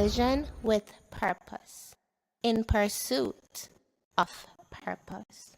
collision with purpose, in pursuit of purpose.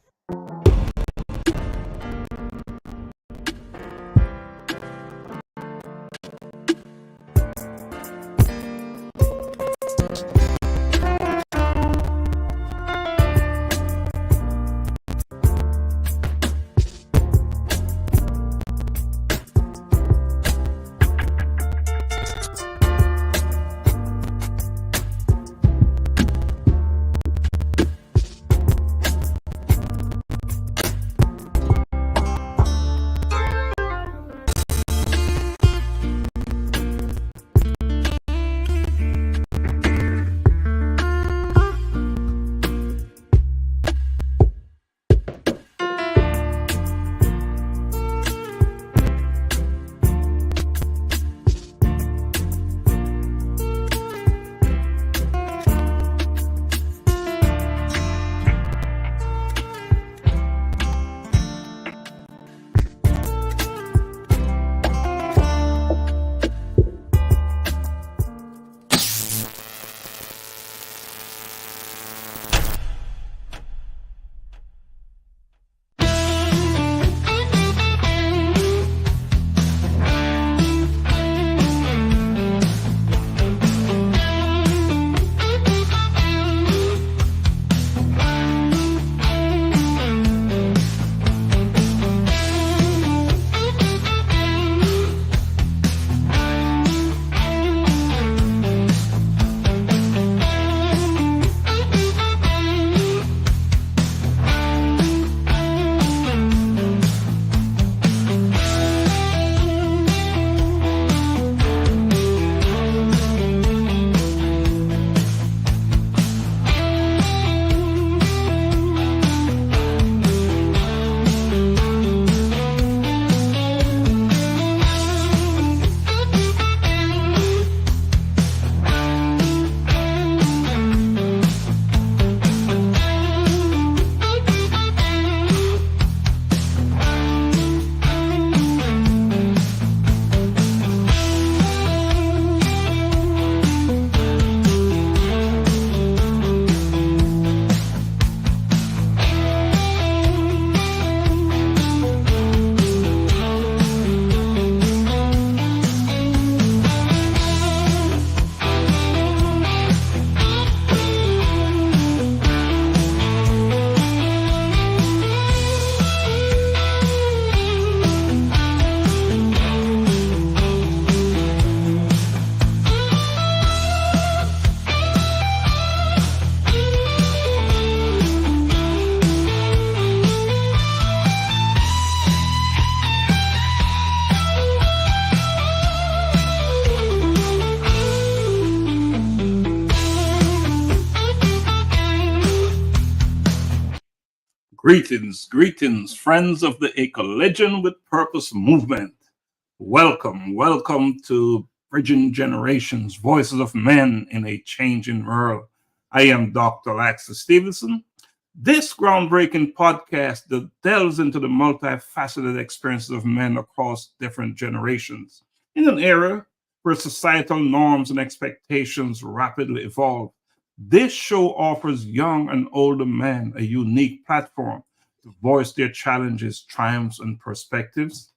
Greetings, friends of the A Collision with Purpose movement. Welcome to Bridging Generations, Voices of Men in a Changing World. I am Dr. Laxter Stevenson. This groundbreaking podcast that delves into the multifaceted experiences of men across different generations. In an era where societal norms and expectations rapidly evolve, this show offers young and older men a unique platform to voice their challenges, triumphs, and perspectives.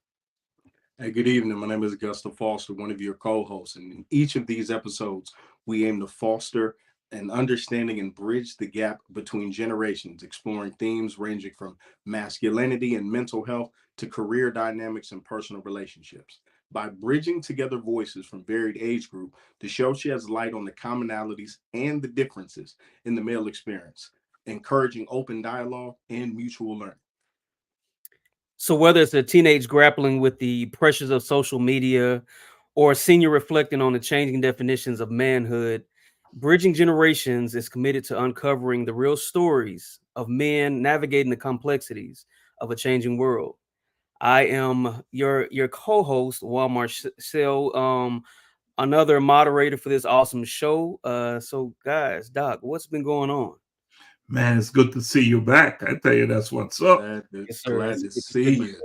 Hey, good evening. My name is Augusta Foster, one of your co-hosts. And in each of these episodes, we aim to foster an understanding and bridge the gap between generations, exploring themes ranging from masculinity and mental health to career dynamics and personal relationships. By bridging together voices from varied age groups, the show sheds light on the commonalities and the differences in the male experience, encouraging open dialogue and mutual learning. So whether it's a teenage grappling with the pressures of social media or a senior reflecting on the changing definitions of manhood, Bridging Generations is committed to uncovering the real stories of men navigating the complexities of a changing world. I am your co-host, Walmart Marcel, another moderator for this awesome show. So guys, Doc, what's been going on? Man, it's good to see you back. I tell you, that's what's up. Glad to see you.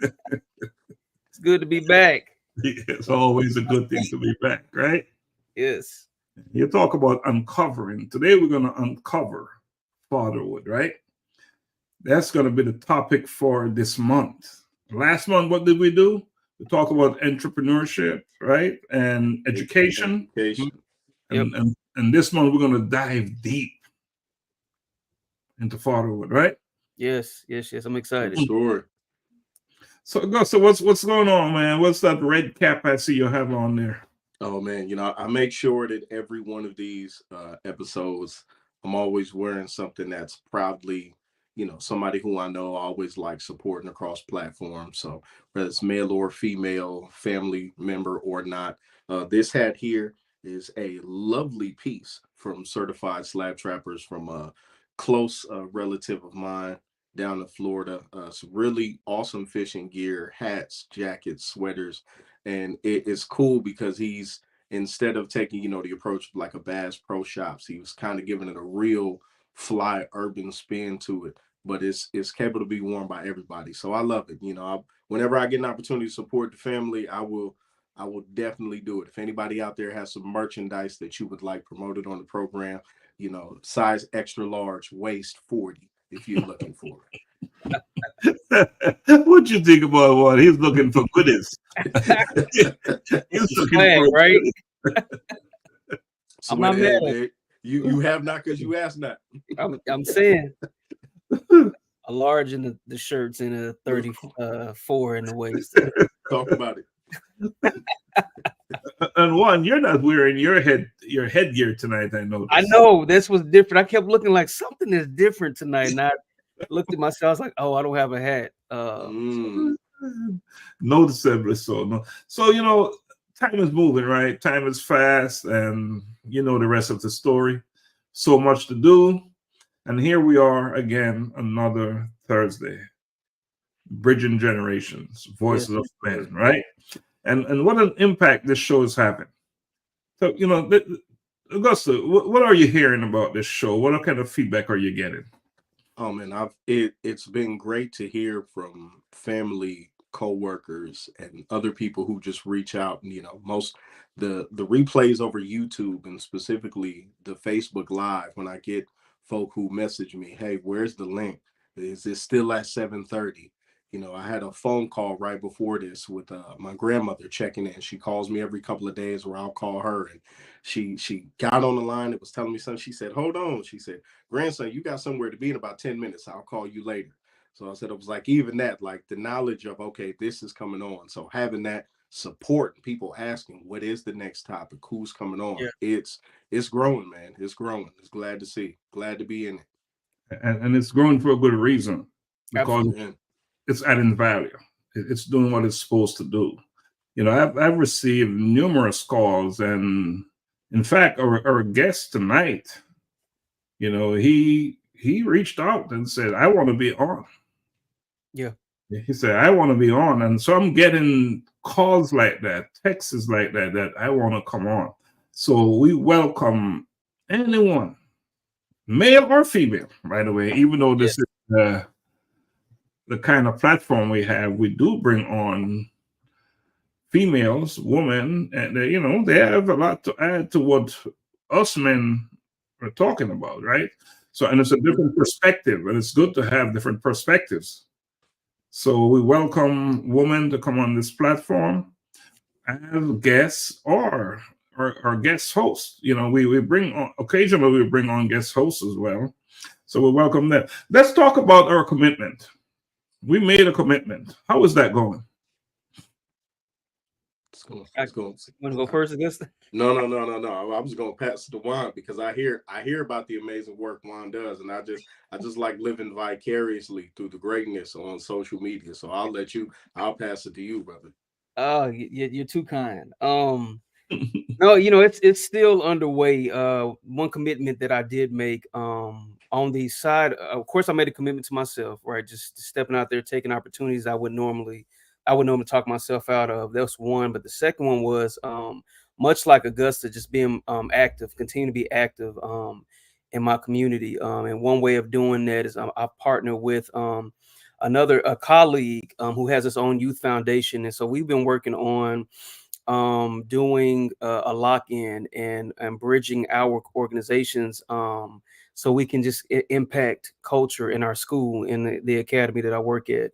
It's good to be back. It's always a good thing to be back, right? Yes. You talk about uncovering. Today we're going to uncover fatherhood, right? That's going to be the topic for this month. Last month, what did we do? We talk about entrepreneurship, right? And education. Education. Yep. And this month, we're going to dive deep into fatherhood, right? Yes. I'm excited. Sure. So, Augusta, what's going on, man? What's that red cap I see you have on there? Oh man, I make sure that every one of these episodes, I'm always wearing something that's proudly, somebody who I know always like supporting across platforms. So whether it's male or female, family member or not, this hat here is a lovely piece from Certified Slab Trappers from a close relative of mine down in Florida. Some really awesome fishing gear, hats, jackets, sweaters. And it's cool because he's, instead of taking, the approach like a Bass Pro Shops, he was kind of giving it a real fly urban spin to it. But it's capable to be worn by everybody. So I love it. Whenever I get an opportunity to support the family, I will definitely do it. If anybody out there has some merchandise that you would like promoted on the program, size extra large, waist 40, if you're looking for it. What you think about what he's looking for goodies? He's looking for right? So I'm not mad at hey, you have not because you asked not. I'm saying a large in the shirts and a 34 in the waist. Talk about it. And one, you're not wearing your headgear tonight. I know. I know this was different. I kept looking like something is different tonight. And I looked at myself. I was like, "Oh, I don't have a hat." Noticeably so. No. So time is moving, right? Time is fast, and you know the rest of the story. So much to do, and here we are again, another Thursday. Bridging generations, voices of men, right? And what an impact this show is having. So Augusta, what are you hearing about this show? What kind of feedback are you getting? Oh man, it's been great to hear from family, co-workers, and other people who just reach out. And most the replays over YouTube and specifically the Facebook Live, when I get folk who message me, "Hey, where's the link? Is it still at 7:30?" I had a phone call right before this with my grandmother checking in. She calls me every couple of days, where I'll call her, and she got on the line. It was telling me something. She said, "Hold on." She said, "Grandson, you got somewhere to be in about 10 minutes. I'll call you later." So I said, it was like, even that, like the knowledge of, okay, this is coming on. So having that support, people asking, what is the next topic? Who's coming on? Yeah. It's growing, man. It's growing. It's glad to see. Glad to be in it. And it's growing for a good reason, because Absolutely. It's adding value. It's doing what it's supposed to do. I've received numerous calls, and in fact, our guest tonight, he reached out and said, "I want to be on." Yeah. He said, "I want to be on," and so I'm getting calls like that, texts like that I want to come on. So we welcome anyone, male or female, by the way. Even though this is the kind of platform we have, we do bring on females, women, and they have a lot to add to what us men are talking about, right? So, and it's a different perspective, and it's good to have different perspectives. So we welcome women to come on this platform as guests or guest hosts. We bring on, occasionally we bring on guest hosts as well. So we welcome them. Let's talk about our commitment. We made a commitment. How is that going? Let's go. You want to go first, Augusta? No. I was going to pass the Juan, because I hear about the amazing work Juan does, and I just like living vicariously through the greatness on social media. So I'll pass it to you, brother. Oh, you're too kind. No, it's still underway. One commitment that I did make on the side, of course, I made a commitment to myself, right? Just stepping out there, taking opportunities I would normally talk myself out of. That's one. But the second one was much like Augusta, just being active, continue to be active in my community. And one way of doing that is I partner with a colleague who has his own youth foundation. And so we've been working on doing a lock-in and bridging our organizations so we can just impact culture in our school, in the academy that I work at.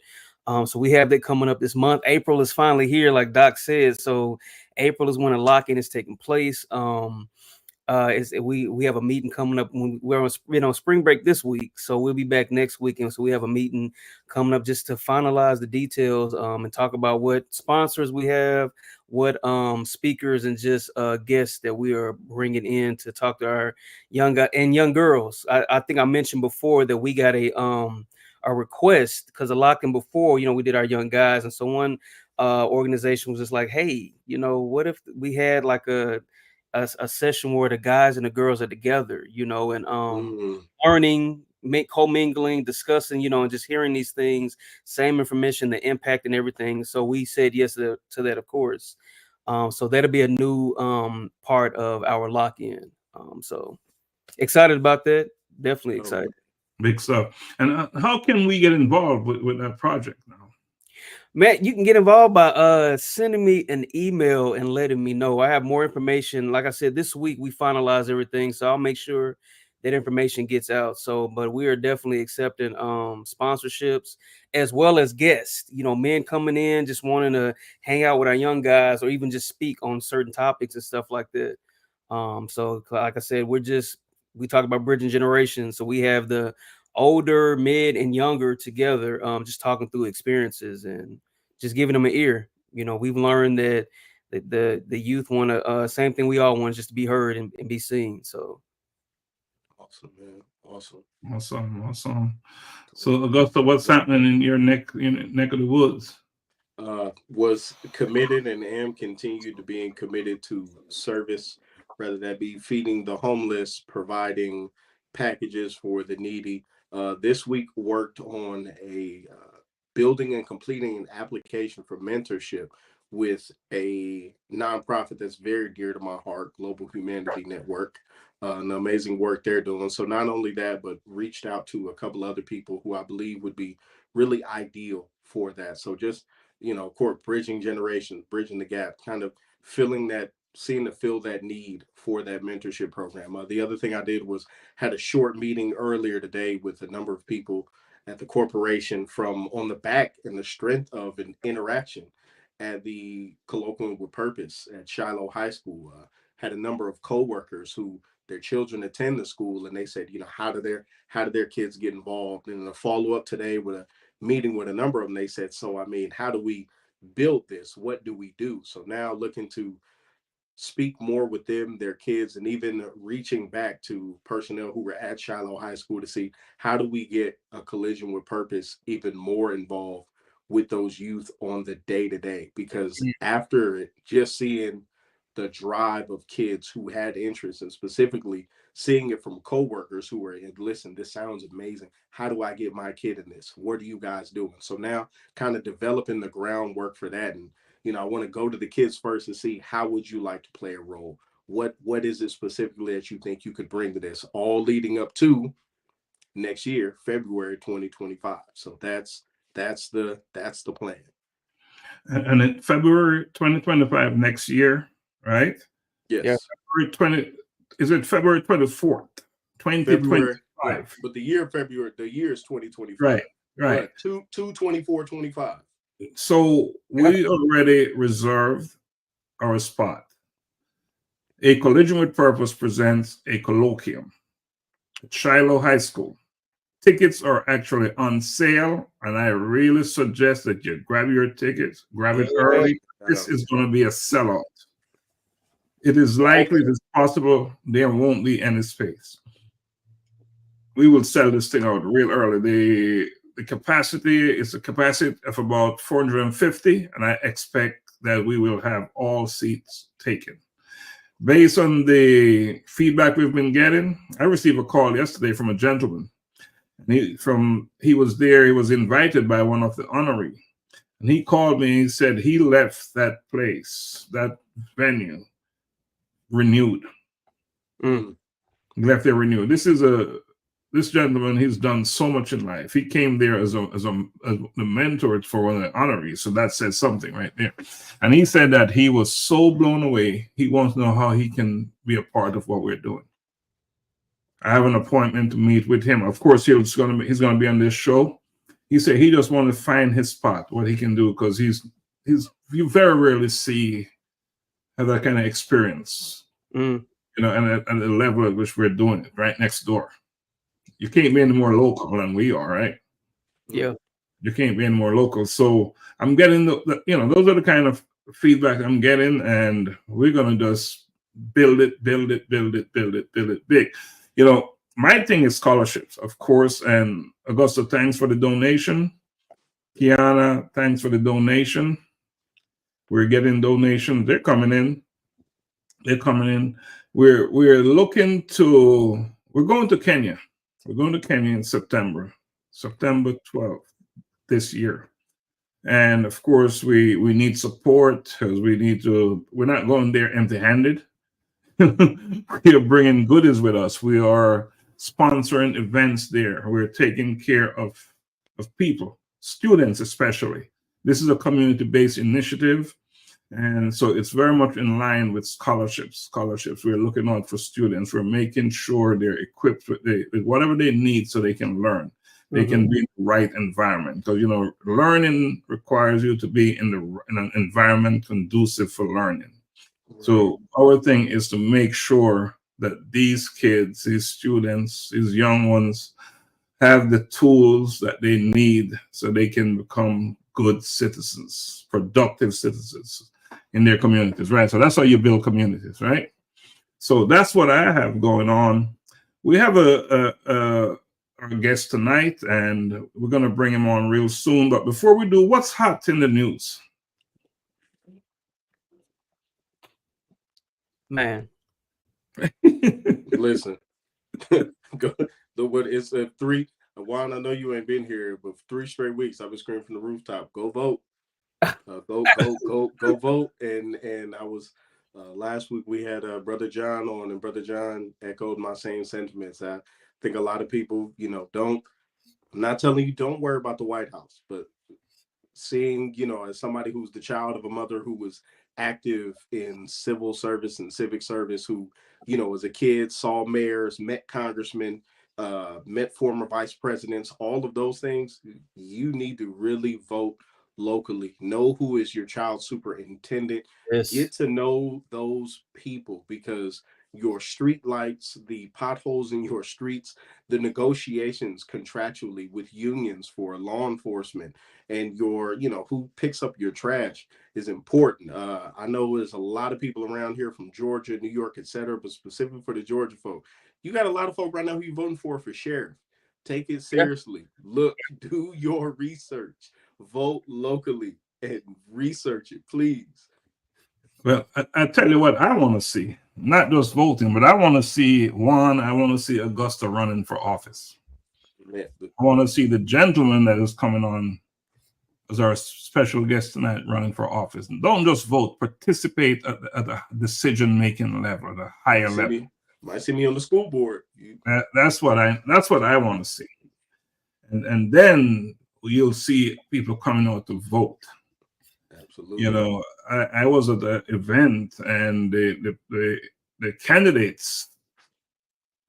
So we have that coming up this month. April is finally here, like Doc said. So April is when a lock-in is taking place. We have a meeting coming up when we're on spring break this week, so we'll be back next week, and so we have a meeting coming up just to finalize the details and talk about what sponsors we have, what speakers and just guests that we are bringing in to talk to our young guys and young girls. I think I mentioned before that we got a request because a lock-in before, we did our young guys, and so one organization was just like, hey, what if we had like a session where the guys and the girls are together, and learning, co-mingling, discussing, and just hearing these things, same information, the impact and everything. So we said yes to that, of course. So that'll be a new part of our lock-in. So excited about that. Definitely excited. Big stuff. And how can we get involved with that project now? Matt, you can get involved by sending me an email and letting me know. I have more information. Like I said, this week we finalize everything, so I'll make sure that information gets out. So, but we are definitely accepting sponsorships as well as guests. Men coming in just wanting to hang out with our young guys or even just speak on certain topics and stuff like that. So, like I said, we talk about bridging generations. So we have the older, mid, and younger together, just talking through experiences and just giving them an ear. We've learned that the youth want to same thing we all want, just to be heard and be seen. So awesome, man. Awesome. So Augusta, what's happening in your neck of the woods? Was committed and am continued to being committed to service, whether that be feeding the homeless, providing packages for the needy. This week worked on a building and completing an application for mentorship with a nonprofit that's very dear to my heart, Global Humanity Network. An amazing work they're doing. So not only that, but reached out to a couple other people who I believe would be really ideal for that. So just, bridging generations, bridging the gap, kind of fill that need for that mentorship program. The other thing I did was had a short meeting earlier today with a number of people at the corporation from on the back and the strength of an interaction at the Colloquium with Purpose at Shiloh High School. Had a number of coworkers who their children attend the school, and they said, how do their kids get involved? And in a follow-up today with a meeting with a number of them, they said, so how do we build this? What do we do? So now looking to speak more with them, their kids, and even reaching back to personnel who were at Shiloh High School to see how do we get a Collision with Purpose even more involved with those youth on the day-to-day. Because after just seeing the drive of kids who had interest, and specifically seeing it from coworkers who were, listen, this sounds amazing. How do I get my kid in this? What are you guys doing? So now kind of developing the groundwork for that. And, I want to go to the kids first and see, how would you like to play a role? What is it specifically that you think you could bring to this, all leading up to next year, February 2025. So that's the plan. And in February 2025 next year, right? Yes. Yeah. Is it February 24th, 2025? But the year is 2025. Right. 2/24/25. So we already reserved our spot. A Collision with Purpose presents a colloquium at Shiloh High School. Tickets are actually on sale, and I really suggest that you grab your tickets, grab it early. This is going to be a sellout. It is likely it's possible there won't be any space. We will sell this thing out real early. The capacity is a capacity of about 450, and I expect that we will have all seats taken. Based on the feedback we've been getting, I received a call yesterday from a gentleman. He was there. He was invited by one of the honoree, and he called me. And he said he left that place, that venue, renewed. He left there renewed. This is a this gentleman, he's done so much in life. He came there as a mentor for one of the honorees, so that says something right there. And he said that he was so blown away. He wants to know how he can be a part of what we're doing. I have an appointment to meet with him. Of course, he's going to be on this show. He said he just wants to find his spot, what he can do, because you very rarely see that kind of experience, you know, and at the level at which we're doing it, right next door. You can't be any more local than we are, right? Yeah. You can't be any more local. So I'm getting you know, those are the kind of feedback I'm getting, and we're gonna just build it big. You know, my thing is scholarships, of course. And Augusta, thanks for the donation. Kiana, thanks for the donation. We're getting donations. They're coming in. We're going to Kenya. We're going to Kenya in September 12th this year. And of course, we need support, because we're not going there empty-handed. We are bringing goodies with us. We are sponsoring events there. We're taking care of people, students especially. This is a community-based initiative. And so it's very much in line with scholarships. We're looking out for students. We're making sure they're equipped with whatever they need so they can learn. They can be in the right environment. Because, you know, learning requires you to be in an environment conducive for learning. So our thing is to make sure that these kids, these students, these young ones have the tools that they need so they can become good citizens, productive citizens in their communities, right? So that's how you build communities, right? So that's what I have going on. We have our guest tonight, and we're going to bring him on real soon. But before we do, what's hot in the news? Man. Listen, it's a 3. Juan, I know you ain't been here, but for 3 straight weeks, I've been screaming from the rooftop, go vote. Go vote. And I was last week we had Brother John on, and Brother John echoed my same sentiments. I think a lot of people, you know, I'm not telling you don't worry about the White House, but seeing, you know, as somebody who's the child of a mother who was active in civil service and civic service, who, you know, as a kid saw mayors, met congressmen, met former vice presidents, all of those things, you need to really vote locally. Know who is your child superintendent. Yes. Get to know those people, because your street lights, the potholes in your streets, the negotiations contractually with unions for law enforcement, and your, you know, who picks up your trash is important. I know there's a lot of people around here from Georgia, New York, etc., but specifically for the Georgia folk, you got a lot of folk right now who you're voting for sheriff. Take it seriously. Look, do your research. Vote locally and research it, please. Well, I tell you what I want to see. Not just voting, but I want to see Augusta running for office. Man, I want to see the gentleman that is coming on as our special guest tonight running for office. And don't just vote, participate at the decision-making level, the higher level. Might see me on the school board. That's what I want to see. And then you'll see people coming out to vote. Absolutely. You know, I was at the event, and the candidates,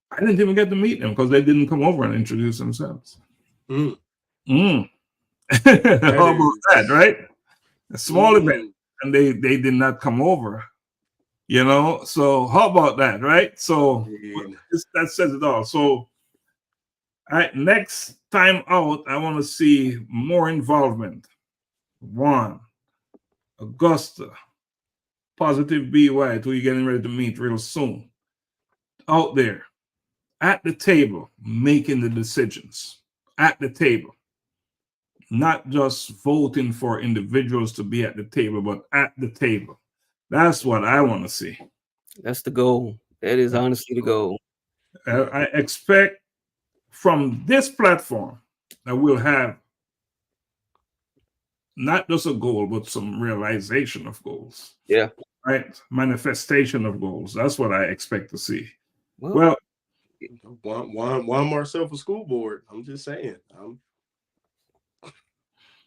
I didn't even get to meet them because they didn't come over and introduce themselves. How about that, right? A small event, and they did not come over. You know, so how about that, right? So that says it all. So next time out, I want to see more involvement. Juan, Augusta, Positive Be White, who you're getting ready to meet real soon, out there at the table, making the decisions at the table, not just voting for individuals to be at the table, but at the table. That's what I want to see. That's the goal. That is honestly the goal. I expect from this platform that we'll have not just a goal, but some realization of goals. Yeah. Right? Manifestation of goals. That's what I expect to see. Well, Juan Marcel for school board. I'm just saying.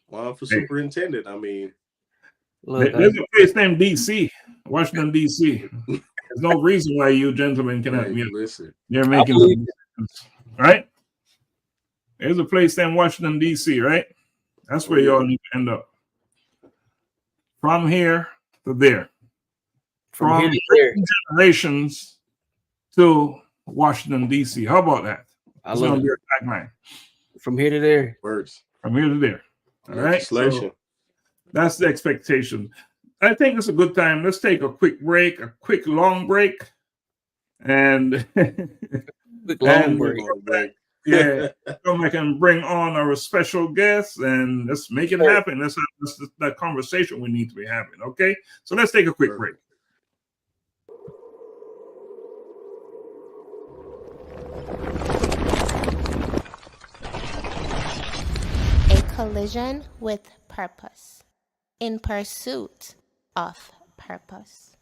Juan for superintendent. I mean, Look, there's a place named DC, Washington DC. There's no reason why you gentlemen cannot be. Listen. You're making some decisions, right? There's a place named Washington DC, right? That's where y'all need to end up. From here to there. From here to there. Generations to Washington DC. How about that? I love it. Tagline. From here to there. Words. From here to there. All right. So that's the expectation. I think it's a good time. Let's take a quick break, a quick long break, and quick long break. Yeah, come back and bring on our special guests and let's make it happen. That's that conversation we need to be having. Okay, so let's take a quick break. A collision with purpose. In pursuit of purpose.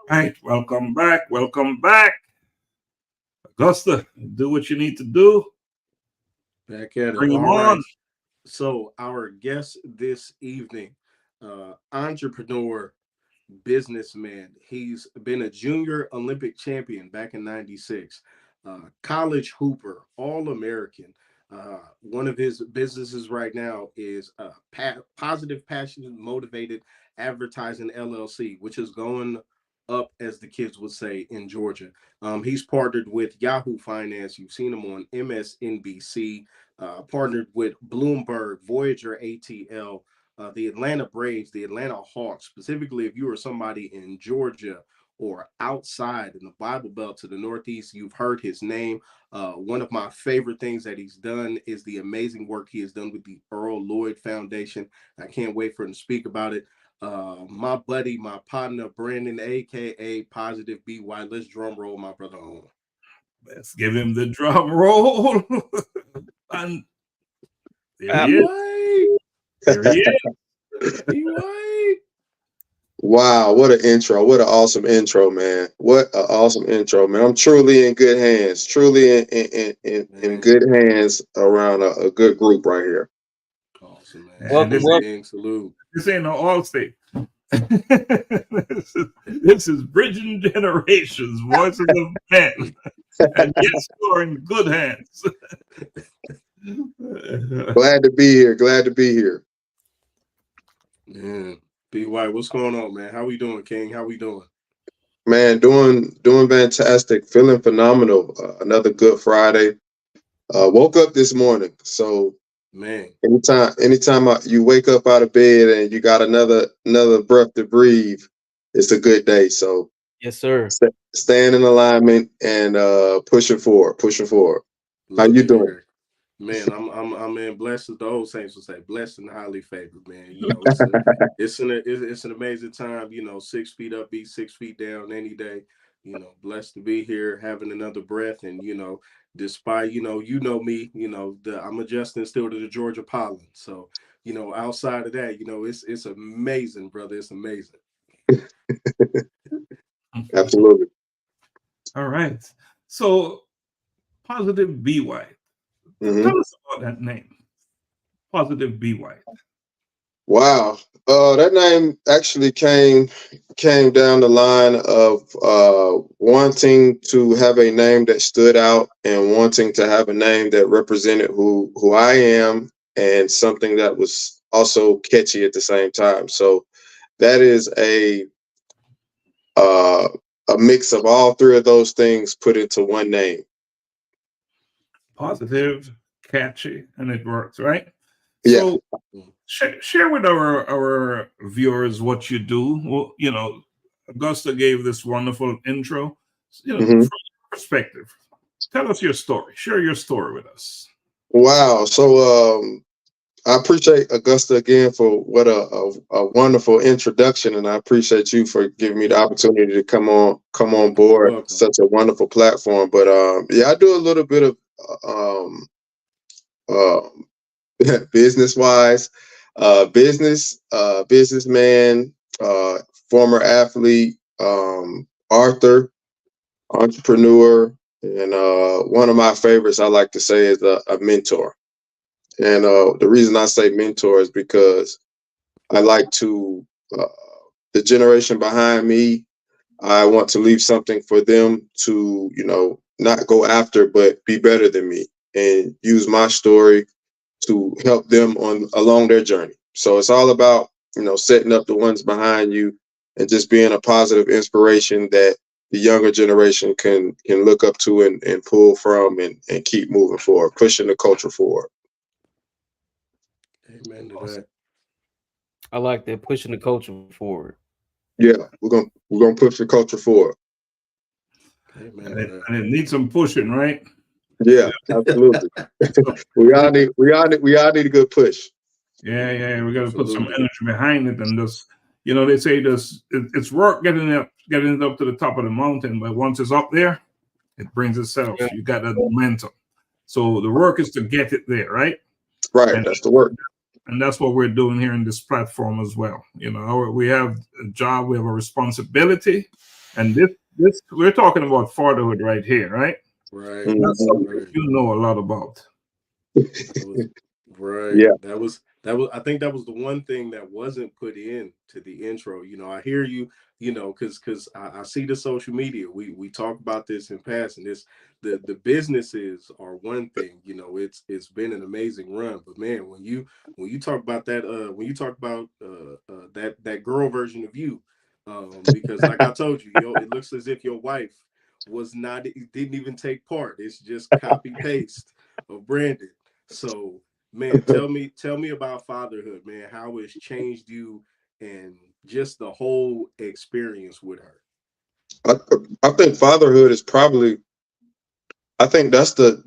All right, welcome back. Welcome back. Augusta, do what you need to do. Back at it. Bring them All on. right. So our guest this evening, entrepreneur, businessman. He's been a junior Olympic champion back in '96, college hooper, All-American. One of his businesses right now is Positive Passionate Motivated Advertising LLC, which is going up, as the kids would say, in Georgia. He's partnered with Yahoo Finance. You've seen him on MSNBC, partnered with Bloomberg, Voyager ATL, the Atlanta Braves, the Atlanta Hawks. Specifically, if you are somebody in Georgia or outside in the Bible Belt to the Northeast, you've heard his name. One of my favorite things that he's done is the amazing work he has done with the Earl Lloyd Foundation. I can't wait for him to speak about it. My buddy, my partner, Brandon, aka Positive BY. Let's drum roll my brother on. Let's give him the drum roll. And there he is. There he is. Wow, what an intro. What an awesome intro, man. What an awesome intro, man. I'm truly in good hands. Truly in good hands around a good group right here. Awesome, man. Welcome. Salute. This ain't no All-State. This is Bridging Generations, Voices of Men. And yes, you're in good hands. Glad to be here. Glad to be here. Man, B White, what's going on, man? How we doing, King? How we doing? Man, doing fantastic. Feeling phenomenal. Another good Friday. Woke up this morning, so Man, anytime you wake up out of bed and you got another breath to breathe, it's a good day. So Yes, sir. staying in alignment and pushing forward. How love you to doing? hear it. Man, I'm in blessed as the old saints would say, blessed and highly favored, man. You know, it's an amazing time, you know, 6 feet up, be 6 feet down any day. You know, blessed to be here, having another breath. And, you know, despite, you know me, you know, I'm adjusting still to the Georgia pollen. So, you know, outside of that, you know, it's amazing, brother. It's amazing. Absolutely. All right. So, Positive B White. Mhm. Tell us about that name, Positive B White. Wow. That name actually came down the line of wanting to have a name that stood out and wanting to have a name that represented who I am and something that was also catchy at the same time. So that is a mix of all three of those things put into one name. Positive, catchy, and it works, right? Yeah. So share with our viewers what you do. Well, you know, Augusta gave this wonderful intro. You know, Mhm. from your perspective, tell us your story. Share your story with us. Wow. So I appreciate Augusta again for what a wonderful introduction, and I appreciate you for giving me the opportunity to come on board. Welcome. Such a wonderful platform. But yeah, I do a little bit of business wise, businessman, former athlete, author, entrepreneur, and one of my favorites I like to say is a mentor. And the reason I say mentor is because I like to, the generation behind me, I want to leave something for them to, you know, not go after, but be better than me and use my story to help them along their journey. So it's all about, you know, setting up the ones behind you and just being a positive inspiration that the younger generation can look up to and pull from and keep moving forward, pushing the culture forward. Amen to that. I like that, pushing the culture forward. Yeah, we're gonna push the culture forward. Amen And to that. it needs some pushing, right? Yeah, absolutely. we all need a good push. Yeah. We got to put some Absolutely. energy behind it, and just, you know, they say it's work getting it up to the top of the mountain, but once it's up there, it brings itself. Yeah. You got that momentum. So the work is to get it there, right? Right, And that's the work. And that's what we're doing here in this platform as well. You know, we have a job, we have a responsibility, and this we're talking about fatherhood right here, right? Right. That's something Right. you know a lot about. Right. Yeah. That was I think that was the one thing that wasn't put in to the intro. You know, I hear you, you know, because I see the social media. We talk about this in passing. This the businesses are one thing, you know, it's been an amazing run. But man, when you talk about that, that girl version of you, because like I told you, it looks as if your wife didn't even take part. It's just copy paste of Brandon. So man, tell me about fatherhood, man. How it's changed you and just the whole experience with her. I think fatherhood is probably, I think that's the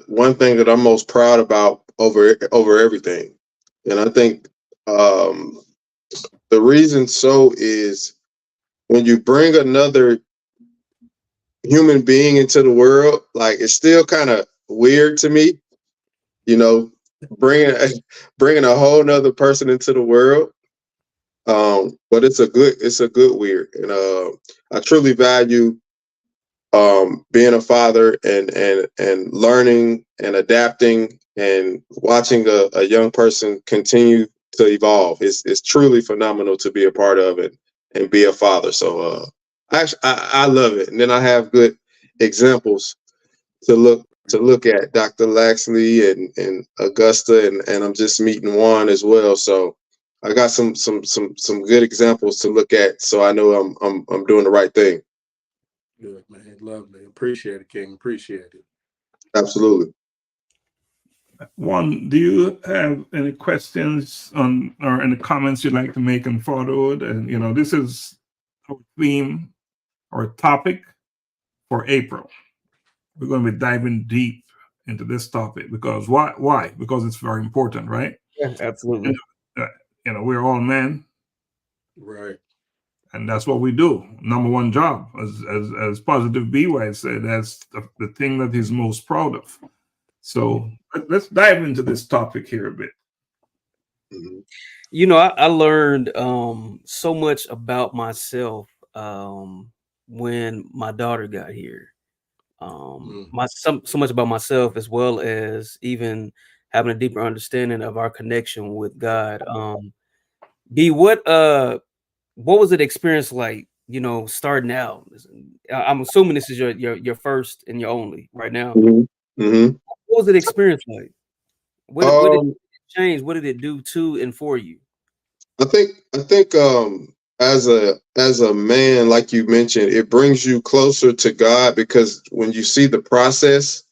one thing that I'm most proud about over everything. And I think the reason so is when you bring another human being into the world, like it's still kind of weird to me, you know, bringing a whole nother person into the world. But it's a good weird, and I truly value being a father and learning and adapting and watching a young person continue to evolve. It's truly phenomenal to be a part of it and be a father. So I love it. And then I have good examples to look at, Dr. Laxley and Augusta, and I'm just meeting Juan as well. So I got some good examples to look at. So I know I'm doing the right thing. Good, man. Lovely. Appreciate it, King. Appreciate it. Absolutely. Juan, do you have any questions on or any comments you'd like to make on fatherhood? And this is our theme or topic for April. We're going to be diving deep into this topic because why? Because it's very important, right? Yeah, absolutely. And, we're all men, Right. and that's what we do. Number one job, as Positive BY said, that's the thing that he's most proud of. So let's dive into this topic here a bit. I learned so much about myself when my daughter got here. So much about myself, as well as even having a deeper understanding of our connection with God. B, what was it experience like? Starting out. I'm assuming this is your first and your only right now. Mm-hmm. What was it experience like? What did it change? What did it do to and for you? I think as a man, like you mentioned, it brings you closer to God, because when you see the process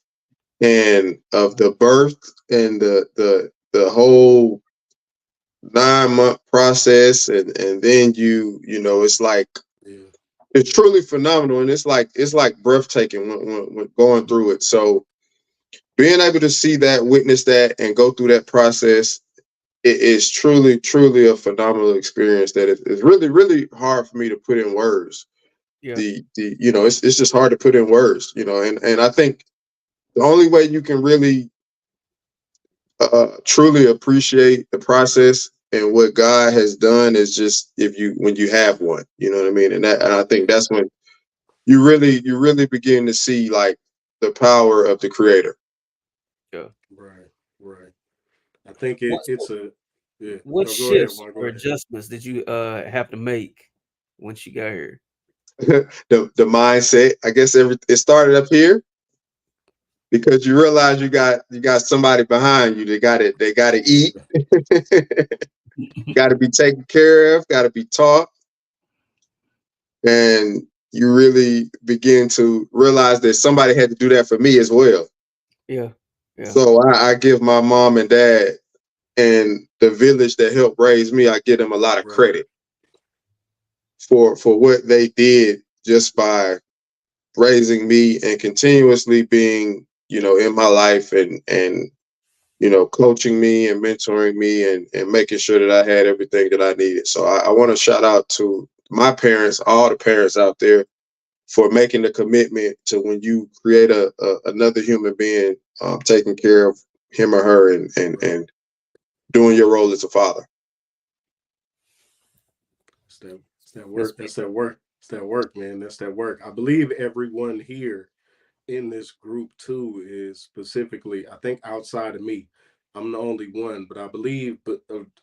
and of the birth and the whole 9-month process, and then it's like it's truly phenomenal, and it's like breathtaking when going through it. So being able to see that, witness that, and go through that process, it is truly a phenomenal experience that is really, really hard for me to put in words. Yeah. It's just hard to put in words, and I think the only way you can really truly appreciate the process and what God has done is just when you have one, you know what I mean? And I think that's when you really begin to see like the power of the Creator. Yeah. Right. I think it's a yeah. What No, go ahead, shifts Juan, or adjustments did you have to make once you got here? the mindset, I guess it started up here, because you realize you got somebody behind you. They got to eat, got to be taken care of, got to be taught, and you really begin to realize that somebody had to do that for me as well. Yeah. So I give my mom and dad and the village that helped raise me, I give them a lot of credit for what they did just by raising me and continuously being, in my life and coaching me and mentoring me and making sure that I had everything that I needed. So I want to shout out to my parents, all the parents out there, for making the commitment to, when you create another human being, taking care of him or her and doing your role as a father. It's that work. That's that work. It's that work, man. That's that work. I believe everyone here in this group too is specifically, I think outside of me, I'm the only one, but I believe,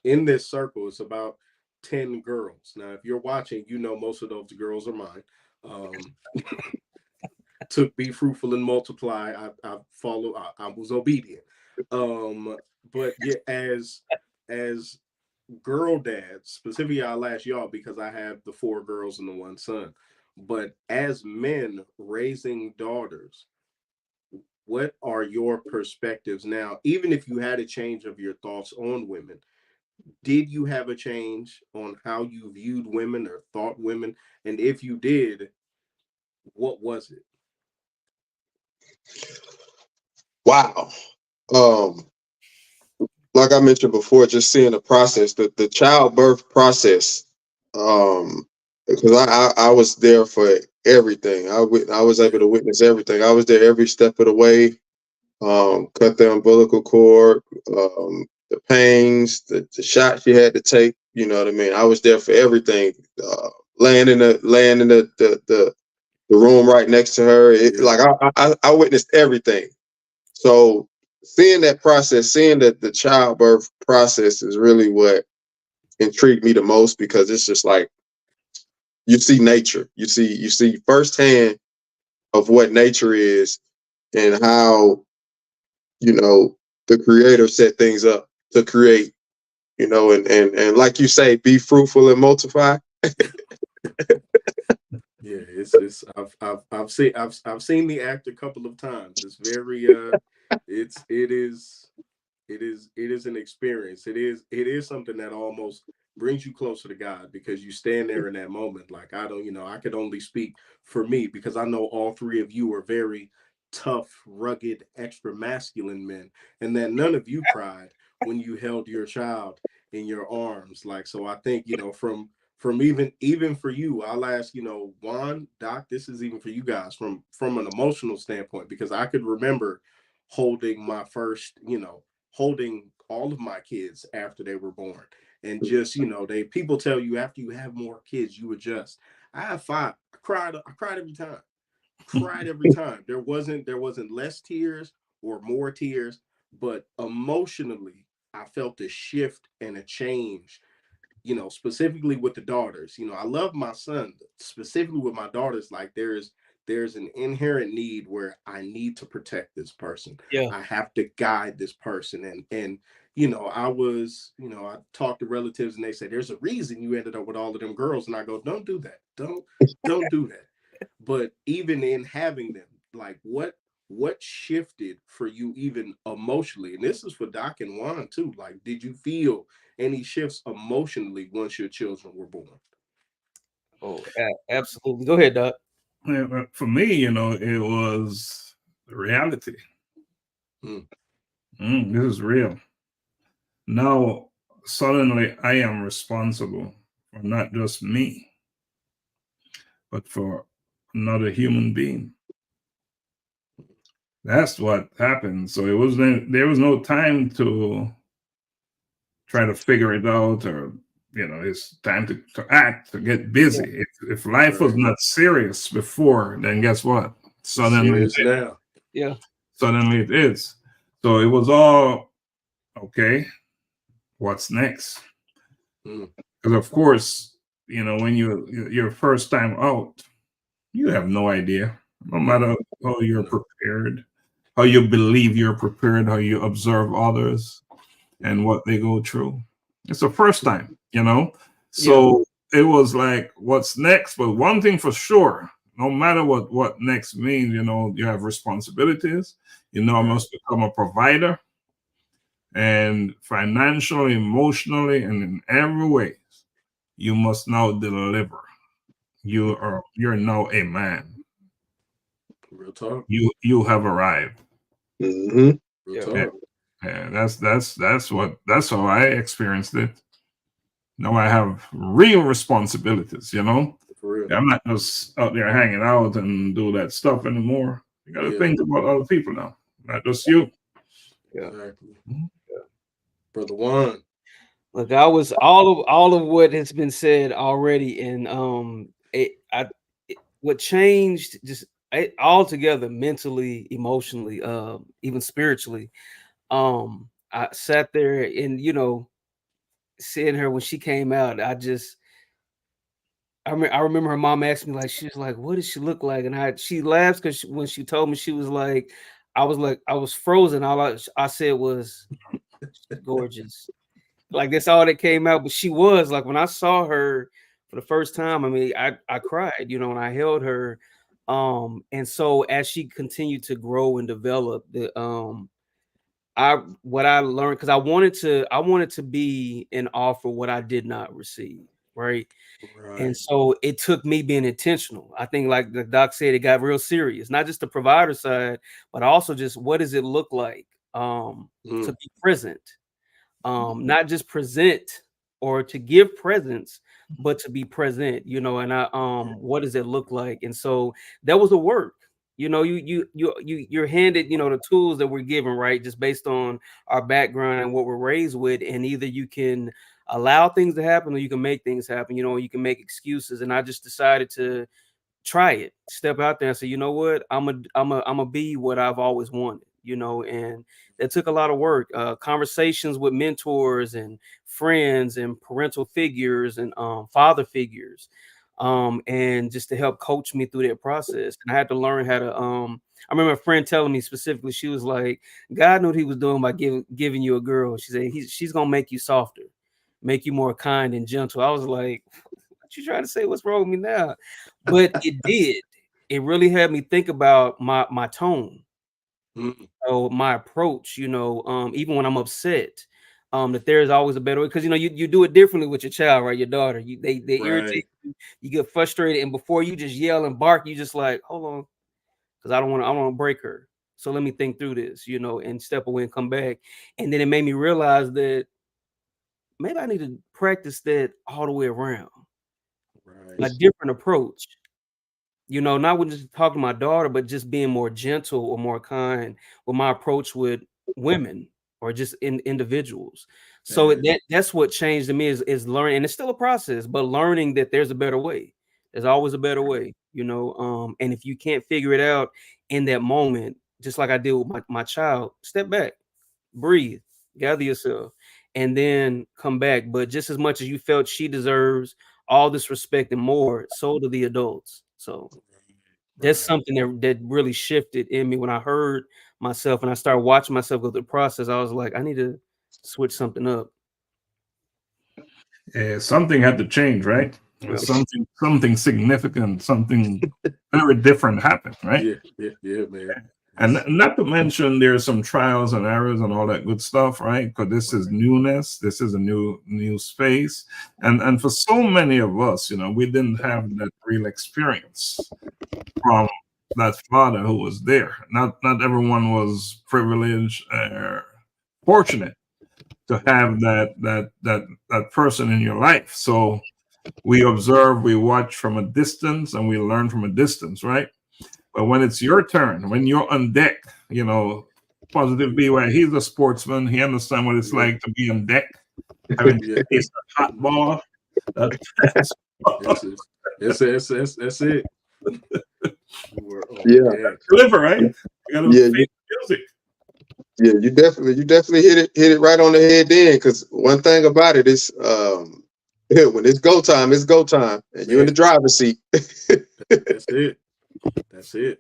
in this circle, it's about 10 girls. Now, if you're watching, most of those girls are mine. To be fruitful and multiply, I follow. I was obedient. But yeah, as girl dads, specifically, I'll ask y'all because I have the 4 girls and the 1 son. But as men raising daughters, what are your perspectives now? Even if you had a change of your thoughts on women, did you have a change on how you viewed women or thought women? And if you did, what was it? Wow. Like I mentioned before, just seeing the process, the childbirth process, because I was there for everything. I was able to witness everything. I was there every step of the way. Cut the umbilical cord, the pains, the shots you had to take. You know what I mean? I was there for everything. Laying in the room right next to her. Like I witnessed everything. So seeing that process, seeing that the childbirth process is really what intrigued me the most, because it's just like you see nature, you see firsthand of what nature is, and how, you know, the creator set things up to create, you know, and like you say, be fruitful and multiply. Yeah, it's I've seen the act a couple of times. It's very it is an experience. It is something that almost brings you closer to God, because you stand there in that moment. Like, I don't, I could only speak for me, because I know all three of you are very tough, rugged, extra masculine men, and that none of you cried when you held your child in your arms. Like, so I think, from even for you, I'll ask, Juan, Doc, this is even for you guys from an emotional standpoint, because I could remember holding my first, holding all of my kids after they were born. And just, people tell you after you have more kids, you adjust. I have 5. I cried every time. Cried every time. There wasn't less tears or more tears, but emotionally, I felt a shift and a change, specifically with the daughters. I love my son, specifically with my daughters. Like, there's an inherent need where I need to protect this person. Yeah. I have to guide this person. And I talked to relatives, and they say, there's a reason you ended up with all of them girls. And I go, don't do that. Don't do that. But even in having them, like, what shifted for you, even emotionally? And this is for Doc and Juan too. Like, did you feel any shifts emotionally once your children were born? Oh, absolutely. Go ahead, Doc. Yeah, for me, it was the reality. This is real. Now, suddenly, I am responsible for not just me, but for another human being. That's what happened. So there was no time to try to figure it out, or it's time to act, to get busy. If life was not serious before, then guess what? Suddenly Serious now. Yeah. Suddenly it is. So it was all okay. What's next? Because of course, when your first time out, you have no idea. No matter how you're prepared, how you believe you're prepared, how you observe others and what they go through. It's the first time, So it was like, what's next? But one thing for sure, no matter what next means, you have responsibilities. I must become a provider, and financially, emotionally, and in every way, you must now deliver. You're now a man. Real talk. You have arrived. Mm-hmm. Real talk. Yeah, that's how I experienced it. Now I have real responsibilities, For real. I'm not just out there hanging out and do that stuff anymore. You got to think about other people now, not just you. Yeah. Exactly. Brother Juan. Look, I was all of what has been said already, and what changed just altogether, mentally, emotionally, even spiritually. I sat there and seeing her when she came out, I remember her mom asked me, like, she was like, "What does she look like?" And she laughed because when she told me, she was like, I was frozen. All I said was, "Gorgeous." Like, that's all that came out. But she was like, when I saw her for the first time, I mean, I cried, and I held her. And so as she continued to grow and develop, what I learned, because I wanted to be and offer what I did not receive, right? And so it took me being intentional. I think, like the doc said, it got real serious, not just the provider side, but also just what does it look like to be present, not just present or to give presence, but to be present, and what does it look like? And so that was a work. You're handed, the tools that we're given, right? Just based on our background and what we're raised with. And either you can allow things to happen or you can make things happen, you can make excuses. And I just decided to try it, step out there and say, you know what, I'm a be what I've always wanted. you know, and it took a lot of work, conversations with mentors and friends and parental figures and father figures, and just to help coach me through that process. And I had to learn how to I remember a friend telling me specifically, she was like, God knew what he was doing by giving you a girl. She said, she's gonna make you softer, make you more kind and gentle. I was like, what you trying to say? What's wrong with me now? But it did. It really had me think about my tone, Mm. so my approach, you know, even when I'm upset, that there is always a better way, because you know you do it differently with your child, right? Your daughter, they irritate Right. you get frustrated, and before you just yell and bark, you just like, hold on, because I don't want to break her. So let me think through this, you know, and step away and come back. And then it made me realize that maybe I need to practice that all the way around, a Right. different approach. You know, not with just talking to my daughter, but just being more gentle or more kind with my approach with women or just individuals. So That that's what changed to me is learning, and it's still a process, but learning that there's a better way. There's always a better way, you know. And if you can't figure it out in that moment, just like I did with my child, step back, breathe, gather yourself, and then come back. But just as much as you felt she deserves all this respect and more, so do the adults. So that's right. something that really shifted in me when I heard myself and I started watching myself go through the process. I was like, I need to switch something up. Something had to change, right? Yeah. Something significant, something very different happened, right? Yeah, man. And It's- not to mention there's some trials and errors and all that good stuff, right? Because this is right. newness, this is a new space, and for so many of us, you know, we didn't have that real experience from that father who was there. Not everyone was privileged or fortunate to have that person in your life. So we observe, we watch from a distance, and we learn from a distance, right? But when it's your turn, when you're on deck, you know, Positive BY, he's a sportsman. He understands what it's Yeah. like to be on deck, having to Yeah. face a hot ball. That's That's it. You were on Yeah, deck. deliver, right? You gotta yeah, face music. yeah. You definitely hit it right on the head then. Because one thing about it is, yeah, when it's go time, and you're in the Man, driver's seat. that's it. That's it.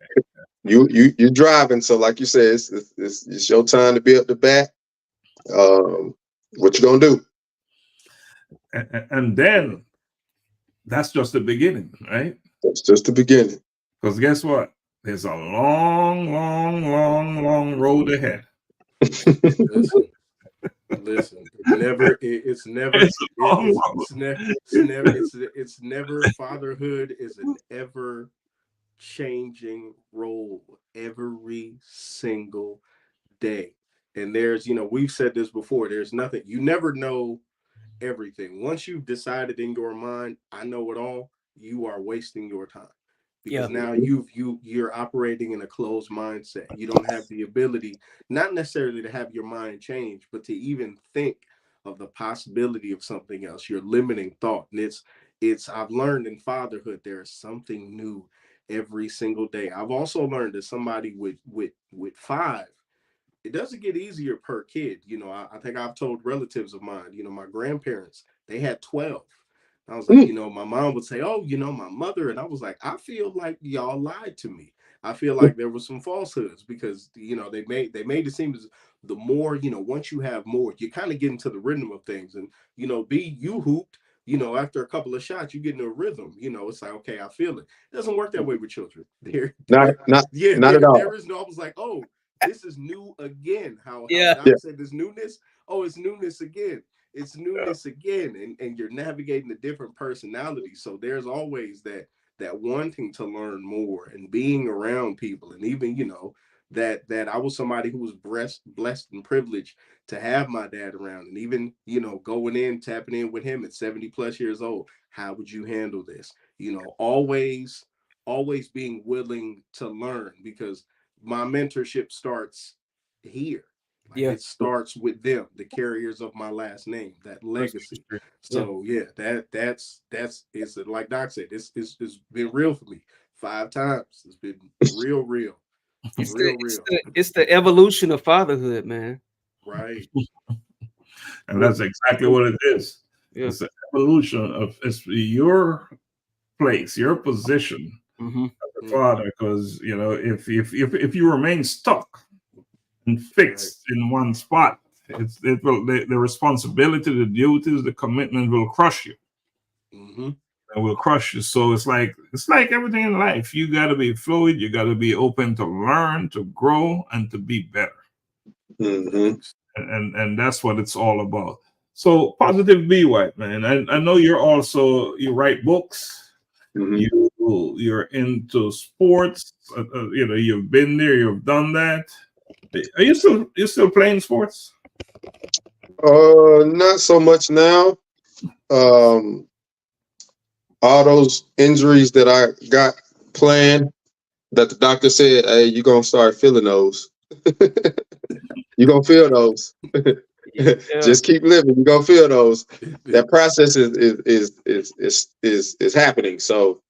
You're driving. So like you said, it's your time to be up the bat. What you gonna do? And then that's just the beginning, right? That's just the beginning. Because guess what? There's a long road ahead. Listen, listen. It's never, It's a long road. it's never, fatherhood is an ever changing role every single day. And there's, we've said this before, there's nothing, you never know everything. Once you've decided in your mind, I know it all, you are wasting your time, Yeah. because now you're operating in a closed mindset. You don't have the ability, not necessarily to have your mind change, but to even think of the possibility of something else. You're limiting thought. And it's I've learned in fatherhood there is something new every single day. I've also learned that somebody with five, it doesn't get easier per kid. I think I've told relatives of mine, my grandparents, they had 12. I was like, my mom would say, oh, my mother. And I was like, I feel like y'all lied to me. I feel like there was some falsehoods, because, they made it seem as the more, once you have more, you kind of get into the rhythm of things. And, you hooped, after a couple of shots, you get into a rhythm, it's like, okay, I feel it. It doesn't work that way with children. Not at There all. is no, I was like, oh, this is new again. How Yeah. Doc said this newness. Oh, it's newness again. It's newness again. And you're navigating a different personality. So there's always that wanting to learn more and being around people. And even, that I was somebody who was blessed and privileged to have my dad around. And even, going in, tapping in with him at 70 plus years old. How would you handle this? Always being willing to learn, because my mentorship starts here. Like, Yeah. it starts with them, the carriers of my last name, that legacy. Yeah. So yeah, that's it's like Doc said, it's been real for me 5 times. It's been real. It's Real, it's the evolution of fatherhood, man. right. And that's exactly what it is. Yeah. It's the evolution of it's your place, your position Mm-hmm. as a father. Because if you remain stuck and fixed in one spot, the responsibility, the duties, the commitment will crush you. Mm-hmm. It will crush you. So it's like everything in life. You got to be fluid. You got to be open to learn, to grow, and to be better. Mm-hmm. And that's what it's all about. So positive be white man. I know you write books. Mm-hmm. You're into sports. You've been there. You've done that. Are you still playing sports? Not so much now. All those injuries that I got planned, that the doctor said, hey, you're gonna start feeling those. You're gonna feel those. Yeah. Just keep living. You're gonna feel those. That process is happening. So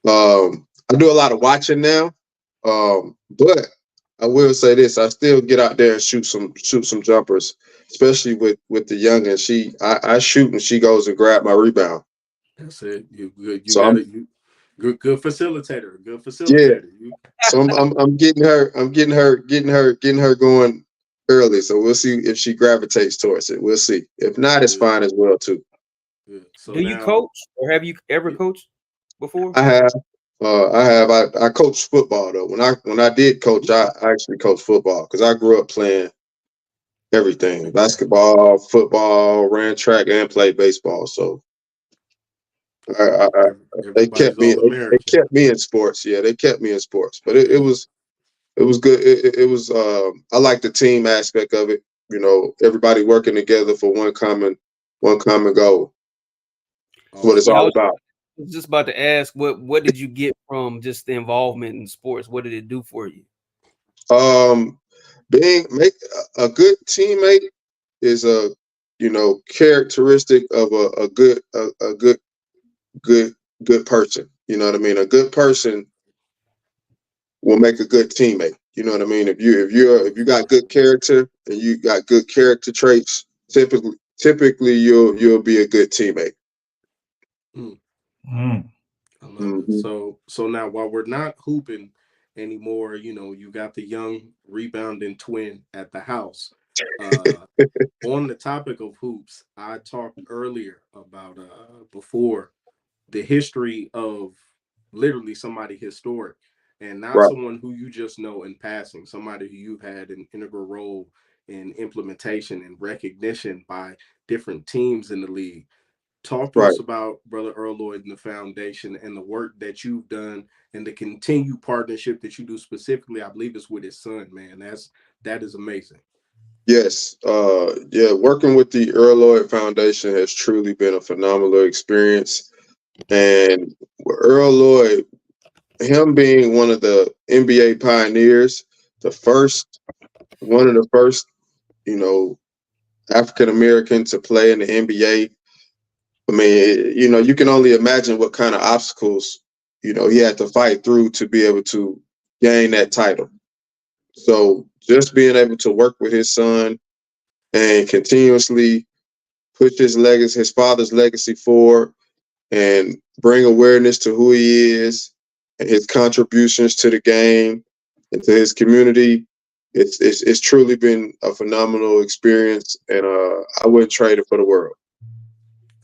I do a lot of watching now. But I will say this: I still get out there and shoot some jumpers, especially with the young. And I shoot and she goes and grab my rebound. That's it. You good. You So got it. You good facilitator. Good yeah. facilitator. You So I'm getting her going early. So we'll see if she gravitates towards it. We'll see. If not, it's good. fine as well too. Good. So Do you now, coach, or have you ever coached before? I have. I coached football though. When I did coach, I actually coached football because I grew up playing everything: basketball, football, ran track, and played baseball. So they everybody's all American. kept me in sports. Yeah, they kept me in sports. But it was good. It was. I like the team aspect of it. Everybody working together for one common goal. That's what it's Awesome. Yeah, I all was about. just about to ask, what did you get from just the involvement in sports? What did it do for you? Make a good teammate is a characteristic of a good person. You know what I mean? A good person will make a good teammate. You know what I mean? If you got good character and you got good character traits, typically you'll be a good teammate. Mm. I love it. Mm-hmm. So now while we're not hooping anymore, you got the young rebounding twin at the house. On the topic of hoops, I talked earlier about before the history of literally somebody historic, and not Right. someone who you just know in passing, somebody who you've had an integral role in implementation and recognition by different teams in the league. Talk to Right. us about Brother Earl Lloyd and the foundation and the work that you've done and the continued partnership that you do specifically. I believe it's with his son, man. That is amazing. Yes. Yeah. Working with the Earl Lloyd Foundation has truly been a phenomenal experience. And Earl Lloyd, him being one of the NBA pioneers, one of the first, African American to play in the NBA. I mean, you can only imagine what kind of obstacles, he had to fight through to be able to gain that title. So just being able to work with his son and continuously push his father's legacy forward, and bring awareness to who he is and his contributions to the game and to his community. It's truly been a phenomenal experience, and I wouldn't trade it for the world.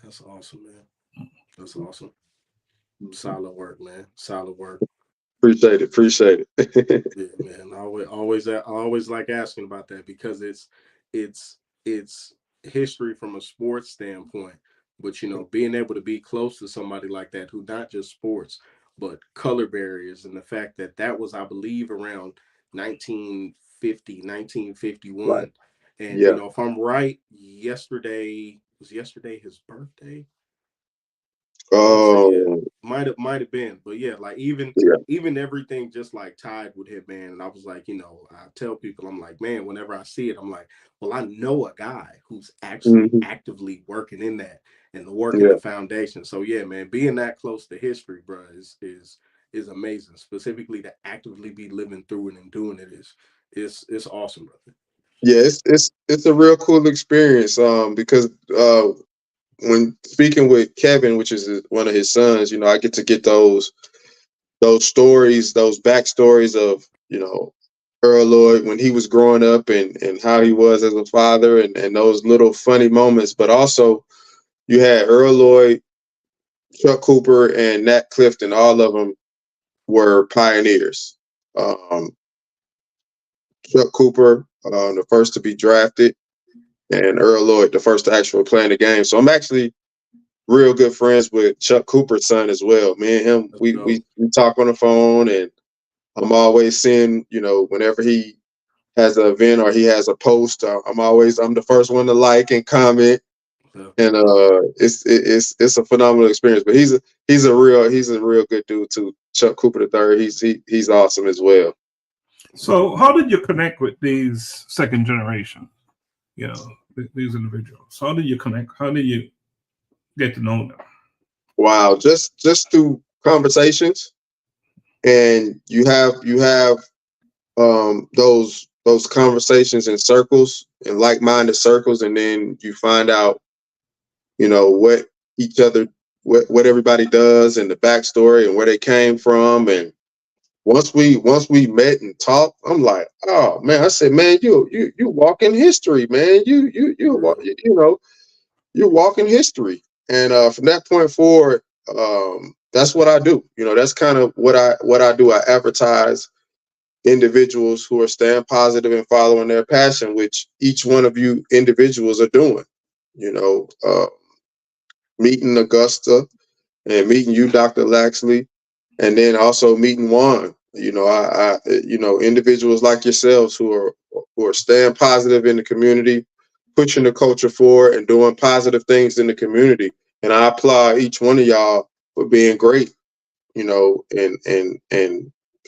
That's awesome, man. That's awesome. Solid work, man. Solid work. Appreciate it. Yeah, man. I always like asking about that because it's history from a sports standpoint. But being able to be close to somebody like that who not just sports, but color barriers, and the fact that was, I believe, around 1950, Right. 1951. And Yeah. if I'm right, yesterday his birthday? I want to say, yeah, Oh, might have been, but yeah, like even yeah. even everything just like tied with him, man. And I was like, I tell people, I'm like, man, whenever I see it, I'm like, well, I know a guy who's actually Hmm. actively working in that and the work in Yeah. the foundation. So yeah, man, being that close to history, bro, is is amazing. Specifically to actively be living through it and doing it is awesome, brother. Yeah, it's a real cool experience. Because when speaking with Kevin, which is one of his sons, I get to get those stories, those backstories of, Earl Lloyd when he was growing up and how he was as a father and those little funny moments. But also you had Earl Lloyd, Chuck Cooper, and Nat Clifton. All of them were pioneers. Chuck Cooper, the first to be drafted, and Earl Lloyd, the first to actually play in the game. So I'm actually real good friends with Chuck Cooper's son as well. Me and him, we talk on the phone, and I'm always seeing, whenever he has an event or he has a post, I'm the first one to like and comment. And it's a phenomenal experience. But he's a real good dude too. Chuck Cooper III. He's awesome as well. So how did you connect with these second generation, these individuals? How did you connect? How did you get to know them? Wow, just through conversations, and you have those conversations in circles, in like-minded circles, and then you find out, what each other, what everybody does, and the backstory and where they came from. And once we met and talked, I'm like, oh man, I said, man, you walk in history, man. You walk in history. And from that point forward, that's what I do. That's kind of what I do. I advertise individuals who are staying positive and following their passion, which each one of you individuals are doing. Meeting Augusta and meeting you, Dr. Laxley, and then also meeting Juan. I individuals like yourselves who are staying positive in the community, pushing the culture forward, and doing positive things in the community. And I applaud each one of y'all for being great. And I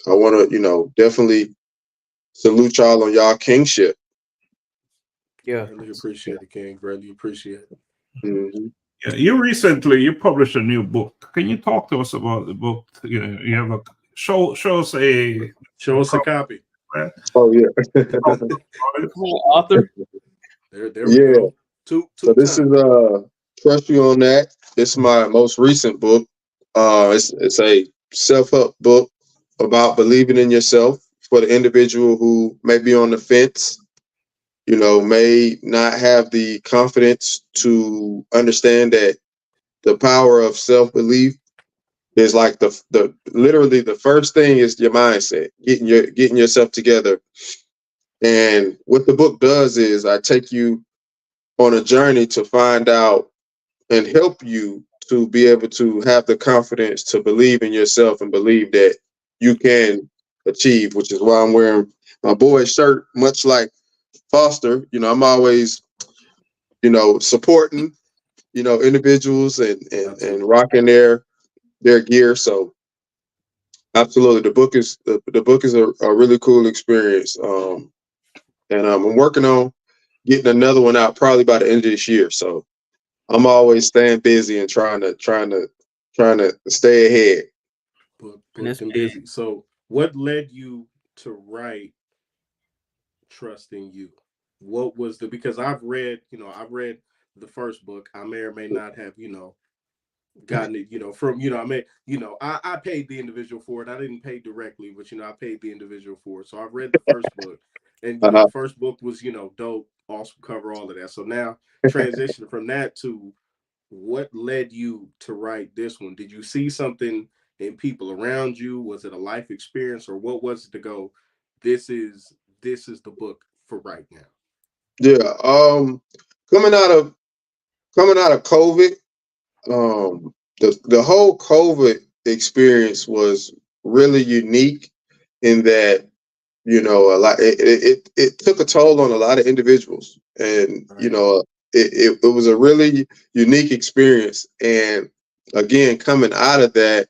want to, definitely salute y'all on y'all kingship. Yeah, really appreciate it, King. Really appreciate it. Mm-hmm. Yeah, you published a new book. Can you talk to us about the book? You have a show us a copy. Oh yeah. Author. There we go. So this is Trust You on That. This is my most recent book. It's a self-help book about believing in yourself for the individual who may be on the fence, may not have the confidence to understand that the power of self-belief is like literally the first thing is your mindset, getting yourself together. And what the book does is I take you on a journey to find out and help you to be able to have the confidence to believe in yourself and believe that you can achieve, which is why I'm wearing my boy's shirt, much like Foster. I'm always, supporting, individuals and rocking their gear. So absolutely, the book is a really cool experience. And I'm working on getting another one out probably by the end of this year. So I'm always staying busy and trying to stay ahead. Busy. So what led you to write Trusting You? What was because I've read the first book. I may or may not have, gotten it, from, I paid the individual for it. I didn't pay directly, but, I paid the individual for it. So I've read the first book, and, the first book was, dope, awesome cover, all of that. So now transition from that to what led you to write this one? Did you see something in people around you? Was it a life experience, or what was it to go, this is the book for right now? Yeah. Coming out of COVID, the whole COVID experience was really unique in that, a lot, it took a toll on a lot of individuals, and, it was a really unique experience. And again, coming out of that,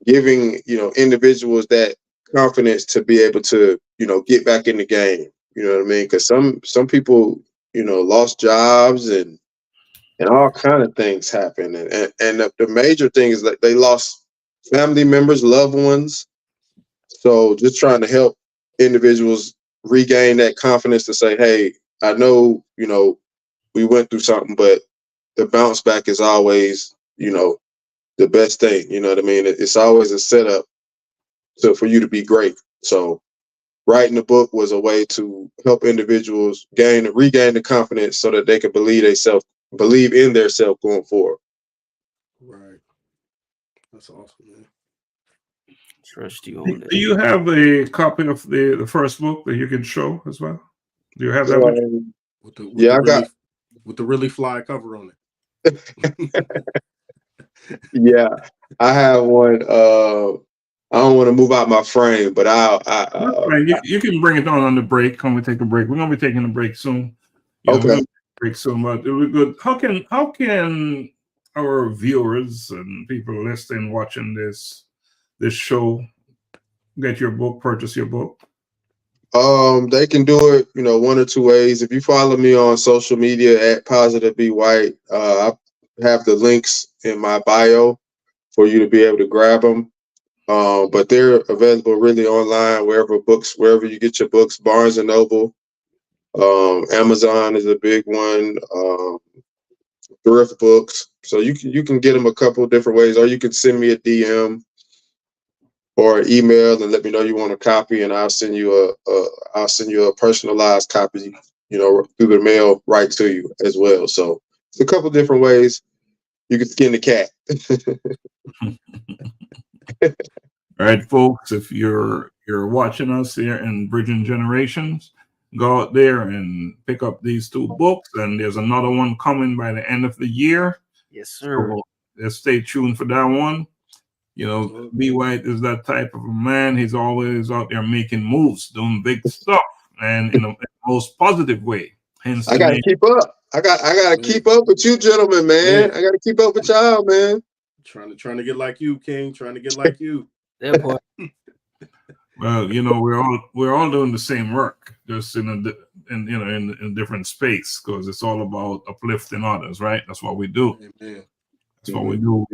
giving, individuals that confidence to be able to, get back in the game. You know what I mean? Because some people, lost jobs and all kind of things happen. And the major thing is that they lost family members, loved ones. So just trying to help individuals regain that confidence to say, hey, I know, we went through something, but the bounce back is always, the best thing. You know what I mean? It's always a setup for you to be great. So writing the book was a way to help individuals regain the confidence so that they can believe in their self going forward. Right. That's awesome, man. Trust you on that. Do you have a copy of the first book that you can show as well? Do you have that? With the really fly cover on it. Yeah, I have one. I don't want to move out my frame, but you can bring it on the break. When we take a break, we're gonna be taking a break soon. Okay. Break soon, but it would be good. How can our viewers and people listening, watching this show, get your book, purchase your book? They can do it, one or two ways. If you follow me on social media at Positive Be White, I have the links in my bio for you to be able to grab them. But they're available really online, wherever you get your books. Barnes and Noble, Amazon is a big one. Thrift Books. So you can get them a couple different ways, or you can send me a DM or an email and let me know you want a copy, and I'll send you a personalized copy, through the mail right to you as well. So it's a couple different ways you can skin the cat. All right, folks, if you're watching us here in Bridging Generations, go out there and pick up these two books, and there's another one coming by the end of the year. Yes, sir. So let's stay tuned for that one. B. White is that type of a man. He's always out there making moves, doing big stuff, and in the most positive way. Hence, I gotta keep up. I gotta keep up with you, gentlemen, man. I gotta keep up with y'all, man. Trying to get like you, King. Trying to get like you. That part. Well, we're all doing the same work, just in a different space, because it's all about uplifting others, right? That's what we do. Amen. That's what we do.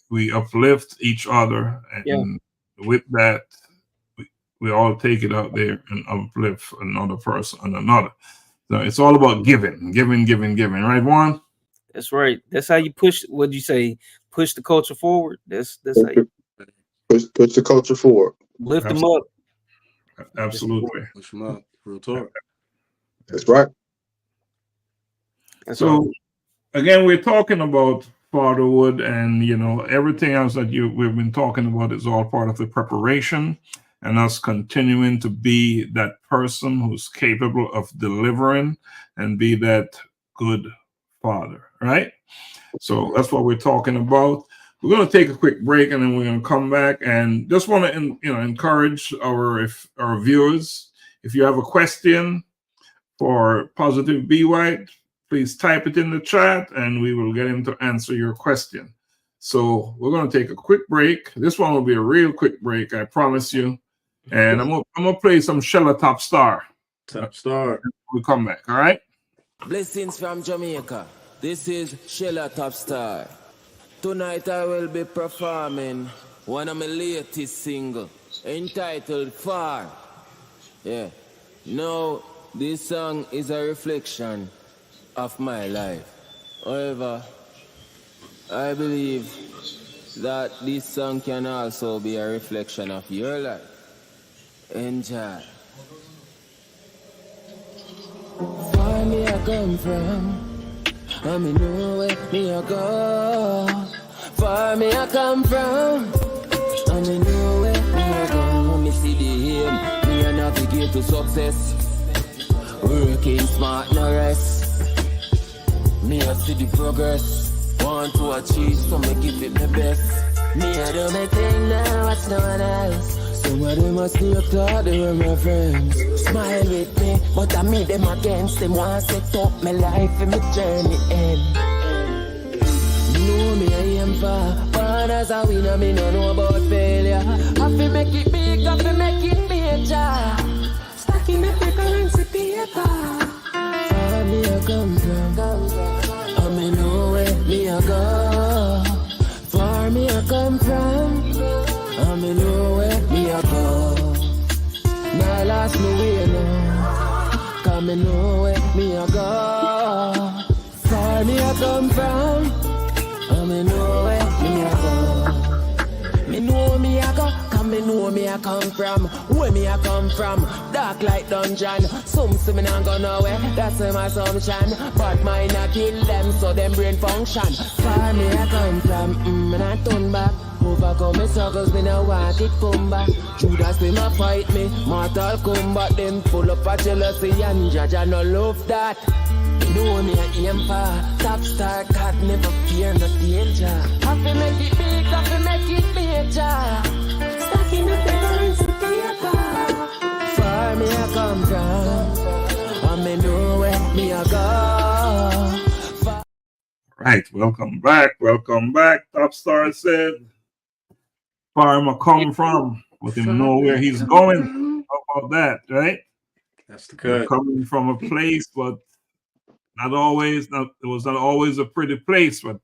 We uplift each other, and with that, we all take it out there and uplift another person and another. So it's all about giving, right, Juan? That's right. That's how you push. What'd you say? Push the culture forward. That's how you push the culture forward. Lift them up. Absolutely. Push them up. Real talk. That's right. So again, we're talking about fatherhood, and everything else that we've been talking about is all part of the preparation, and us continuing to be that person who's capable of delivering and be that good father, right? So that's what we're talking about. We're going to take a quick break, and then we're going to come back, and just want to encourage our viewers. If you have a question for Positive Be White, please type it in the chat, and we will get him to answer your question. So we're going to take a quick break. This one will be a real quick break, I promise you. And I'm gonna play some Shella Top Star. Top Star. We'll come back. All right. Blessings from Jamaica. This is Shella Top Star. Tonight I will be performing one of my latest single entitled Far. Yeah. Now this song is a reflection of my life. However, I believe that this song can also be a reflection of your life. Enjoy. Far me I come from, I me know where me I go. Far me I come from, I me know where me I go. Me see the aim, me I navigate to success. Working smart, no rest. Me I see the progress. Want to achieve, so me give it my best. Me I do my thing now, watch no one else. Some of them must be thought they were my friends. Smile with me, but I meet them against them. Want to set up my life and my journey end. Know me I am far as a winner, me no know about failure. I fi make it big, I fi make it major. Stacking up the currency paper. Far me I come from, I me know where me I go. Far me I come from. me know where me a go. Far me a come from, and me know where me a go. Me know me a go, cause me know me a come from. Where me a come from, dark like dungeon. Some see me not go nowhere, that's my assumption. But mine a kill them, so them brain function. Far me a come from, and I turn back. Overcome my struggles, me no want it come back. Judas them a fight me, mortal combat. Them full up of jealousy and judge, I no love that. Me know me a aim for top star, cat never fear no danger. Have to make it big, have to make it major. Stacking up the lines of paper. Far me a come from, and me know where me a go. Right, welcome back. Welcome back. Top Star said, Farmer come from, let him know where he's going. How about that, right? That's the You're cut. coming from a place, but it was not always a pretty place, but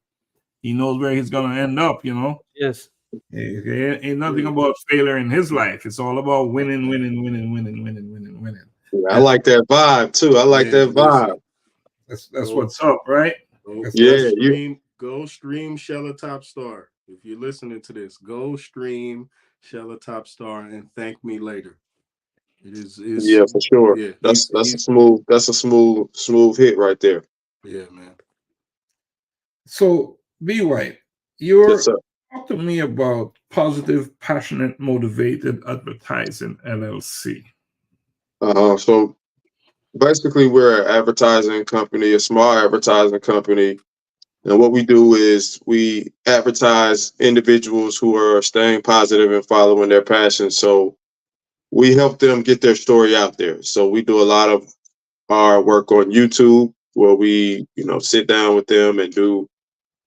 he knows where he's gonna end up, you know. Yes. Ain't nothing about failure in his life. It's all about winning, winning, winning, winning, winning, winning, winning. Yeah, I like that vibe too. I like that vibe. That's what's up, right? Yeah, Go stream Shella Top Star. If you're listening to this, go stream Shella Top Star and thank me later. It is yeah, for sure. Yeah, That's a smooth hit right there. Yeah, man. So, B White, talk to me about Positive, Passionate, Motivated Advertising LLC. So basically, we're an advertising company, a small advertising company. And what we do is we advertise individuals who are staying positive and following their passion. So we help them get their story out there. So we do a lot of our work on YouTube where we, sit down with them and do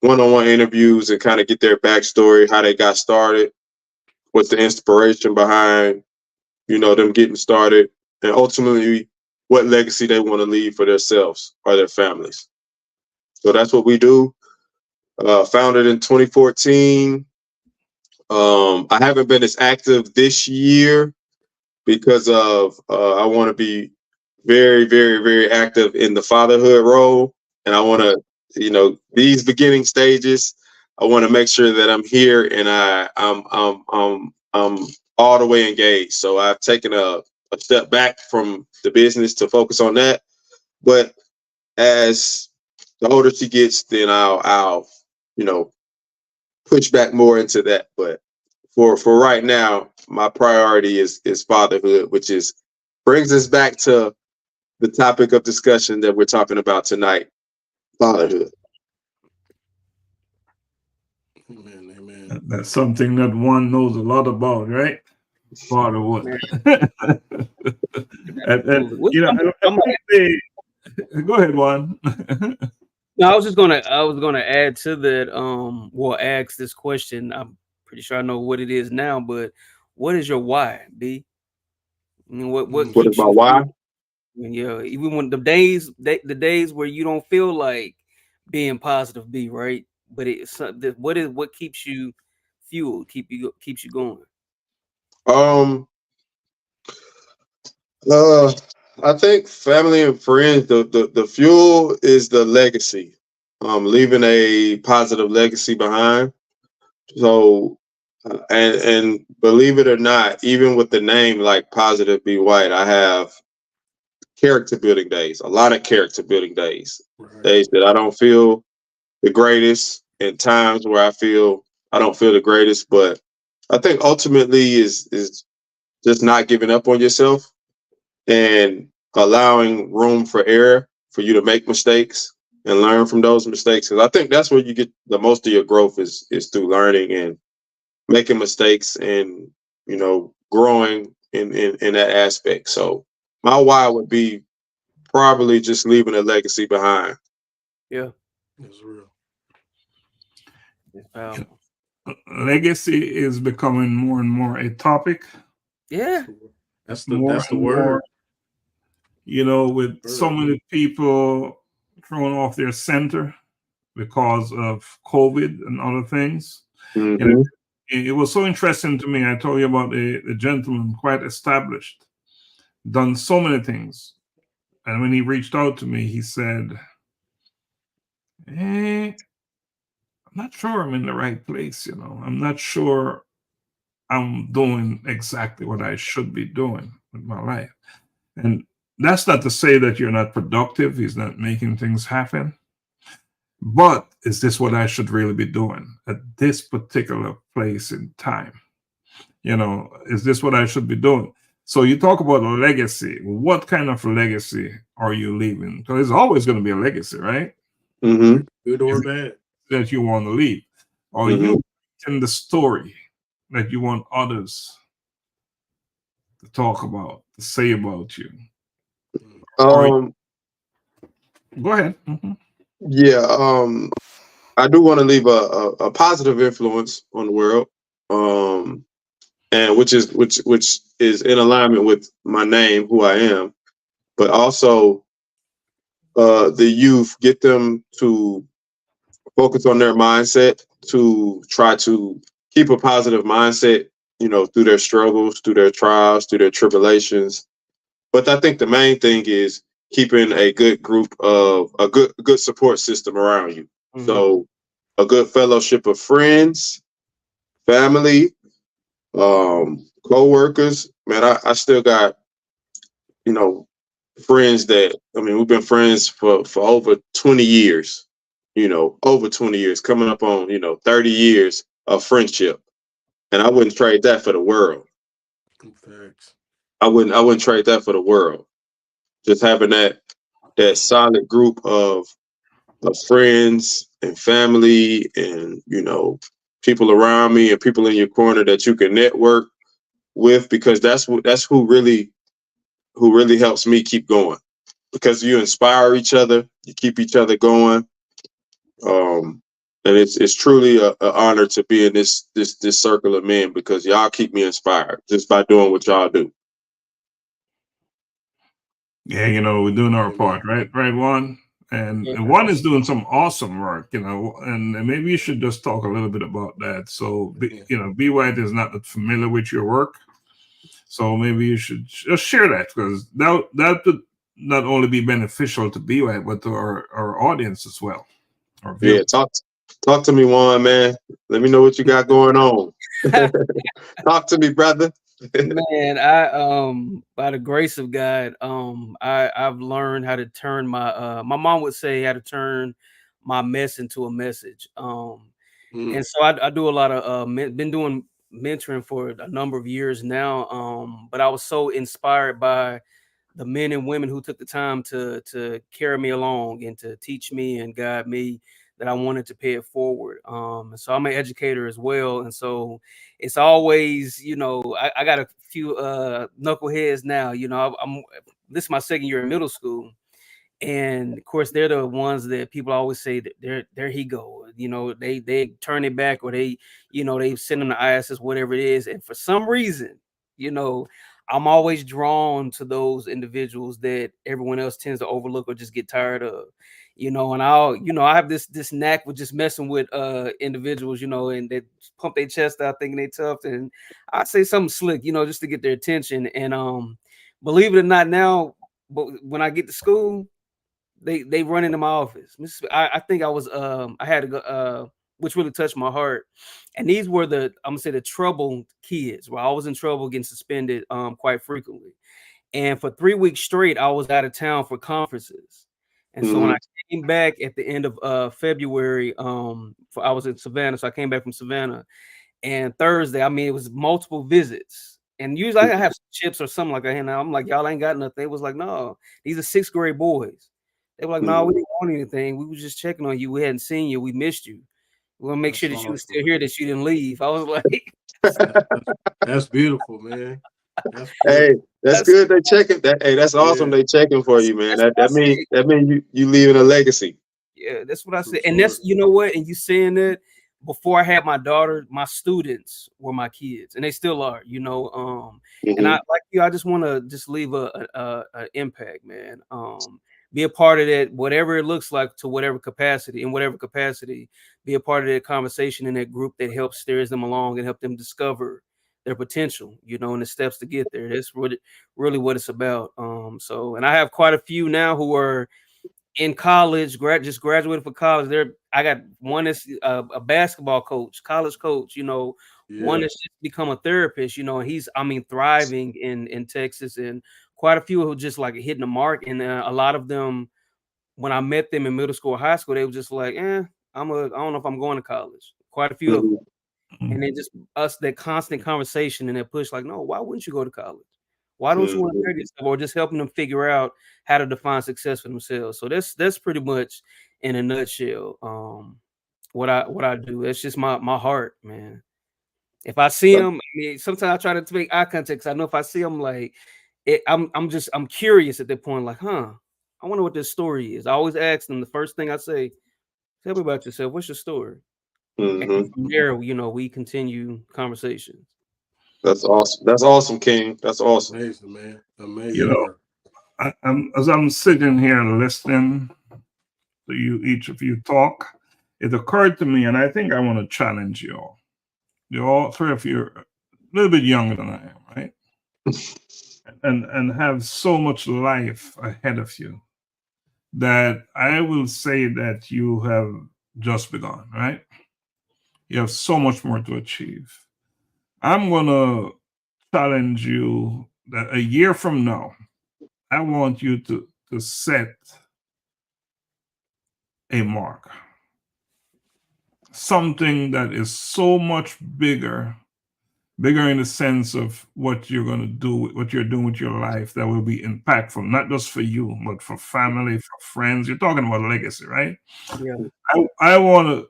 one-on-one interviews and kind of get their backstory, how they got started, what's the inspiration behind, them getting started, and ultimately what legacy they want to leave for themselves or their families. So that's what we do. Founded in 2014. I haven't been as active this year because of I want to be very, very, very active in the fatherhood role, and I want to, these beginning stages, I want to make sure that I'm here and I'm all the way engaged. So I've taken a step back from the business to focus on that. But as the older she gets, then I'll push back more into that. But for right now, my priority is fatherhood, which brings us back to the topic of discussion that we're talking about tonight, fatherhood. Amen. That's something that one knows a lot about, right? Fatherhood. Go ahead, Juan. No, I was gonna add to that. Ask this question. I'm pretty sure I know what it is now, but what is your why, B? What is my why? Yeah, even when the days where you don't feel like being positive, B, right? But what keeps you fueled, keeps you going? I think family and friends, the fuel is the legacy, leaving a positive legacy behind. So, and believe it or not, even with the name like Positive B White, I have character building days, a lot of character building days, days that I don't feel the greatest, and times where I feel I don't feel the greatest. But I think ultimately is just not giving up on yourself and allowing room for error, for you to make mistakes and learn from those mistakes. Because I think that's where you get the most of your growth is through learning and making mistakes and, growing in that aspect. So my why would be probably just leaving a legacy behind. Yeah. It's real. Legacy is becoming more and more a topic. Yeah. That's the word. More, with so many people thrown off their center because of COVID and other things. Mm-hmm. And it was so interesting to me. I told you about the gentleman, quite established, done so many things, and when he reached out to me, he said, I'm not sure I'm in the right place. I'm not sure I'm doing exactly what I should be doing with my life. And that's not to say that you're not productive. He's not making things happen. But is this what I should really be doing at this particular place in time? Is this what I should be doing? So you talk about a legacy. What kind of legacy are you leaving? Because there's always going to be a legacy, right? Mm-hmm. Good or bad. That you want to leave. Are Mhm. you in the story that you want others to talk about, to say about you? Um, Go ahead. Mhm. yeah, I do want to leave a positive influence on the world. And which is in alignment with my name, who I am, but also the youth, get them to focus on their mindset, to try to keep a positive mindset, through their struggles, through their trials, through their tribulations. But I think the main thing is keeping a good group of a good support system around you. Mhm. So a good fellowship of friends, family, co-workers. Man, I still got, friends that, we've been friends for over 20 years, over 20 years, coming up on, 30 years of friendship. And I wouldn't trade that for the world. Facts. I wouldn't trade that for the world. Just having that solid group of friends and family and, people around me and people in your corner that you can network with, because that's who really helps me keep going, because you inspire each other, you keep each other going. And it's truly an honor to be in this circle of men, because y'all keep me inspired just by doing what y'all do. Yeah, we're doing our part, right? Right, Juan? And Juan is doing some awesome work, and maybe you should just talk a little bit about that. So, B White is not familiar with your work. So maybe you should just share that, because that would not only be beneficial to B White, but to our audience as well. Yeah, talk to me, Juan, man. Let me know what you got going on. Talk to me, brother. Man, I by the grace of God, I've learned how to turn my mom would say how to turn my mess into a message. And so I do a lot of been doing mentoring for a number of years now. But I was so inspired by the men and women who took the time to carry me along and to teach me and guide me, that I wanted to pay it forward. So I'm an educator as well, and so it's always, I got a few knuckleheads now. I'm this is my second year in middle school. And of course, they're the ones that people always say that there he go. They turn it back, or they send them to ISS, whatever it is. And for some reason, I'm always drawn to those individuals that everyone else tends to overlook or just get tired of. And I have this knack with just messing with individuals, and they pump their chest out thinking they tough, and I say something slick, just to get their attention. And believe it or not, now, but when I get to school, they run into my office. I think I was I had to go, which really touched my heart. And these were I'm gonna say the troubled kids, where I was in trouble, getting suspended quite frequently. And for 3 weeks straight, I was out of town for conferences. And so when I came back at the end of February, I was in Savannah, so I came back from Savannah. And Thursday, it was multiple visits. And usually I have some chips or something like that. And I'm like, y'all ain't got nothing. It was like, no, these are 6th grade boys. They were like, no, we didn't want anything. We was just checking on you. We hadn't seen you. We missed you. We want to make sure that you were still here, that you didn't leave. I was like, that's beautiful, man. Hey, that's good. They checking that. Hey, that's awesome. They checking for you, man. That mean you leaving a legacy. Yeah, that's what I said. And that's, you know what? And you saying that, before I had my daughter, my students were my kids, and they still are, And I, like you, I just want to just leave a impact, man. Be a part of that, whatever it looks like, to whatever capacity, be a part of that conversation in that group that helps steers them along and help them discover their potential, you know, and the steps to get there. That's really what it's about. So, and I have quite a few now who are in college, just graduated from college. I got one that's a basketball coach, college coach, you know, one Yeah. that's just become a therapist, you know, and he's, I mean, thriving in Texas, and quite a few who just like hitting the mark. And a lot of them, when I met them in middle school or high school, they were just like, I don't know if I'm going to college. Quite a few of them. Mhm. And then just us, that constant conversation and that push, like, no, why wouldn't you go to college? Why don't you want to study stuff? Or just helping them figure out how to define success for themselves. So that's pretty much in a nutshell what I do. It's just my heart, man. If I see them, I mean, sometimes I try to make eye contact. 'Cause I know if I see them, like, I'm curious at that point, like, I wonder what this story is. I always ask them, the first thing I say, tell me about yourself. What's your story? And Mhm. from there, you know, we continue conversations. That's awesome. That's awesome, King. That's awesome. Amazing, man. You Amazing know, work. as I'm sitting here listening to each of you talk, it occurred to me, and I think I want to challenge you all. You all, three of you, are a little bit younger than I am, right? and have so much life ahead of you that I will say that you have just begun, right? You have so much more to achieve. I'm gonna challenge you that a year from now, I want you to set a mark, something that is so much bigger in the sense of what you're going to do, what you're doing with your life, that will be impactful, not just for you, but for family, for friends. You're talking about legacy, right? Yeah. I want to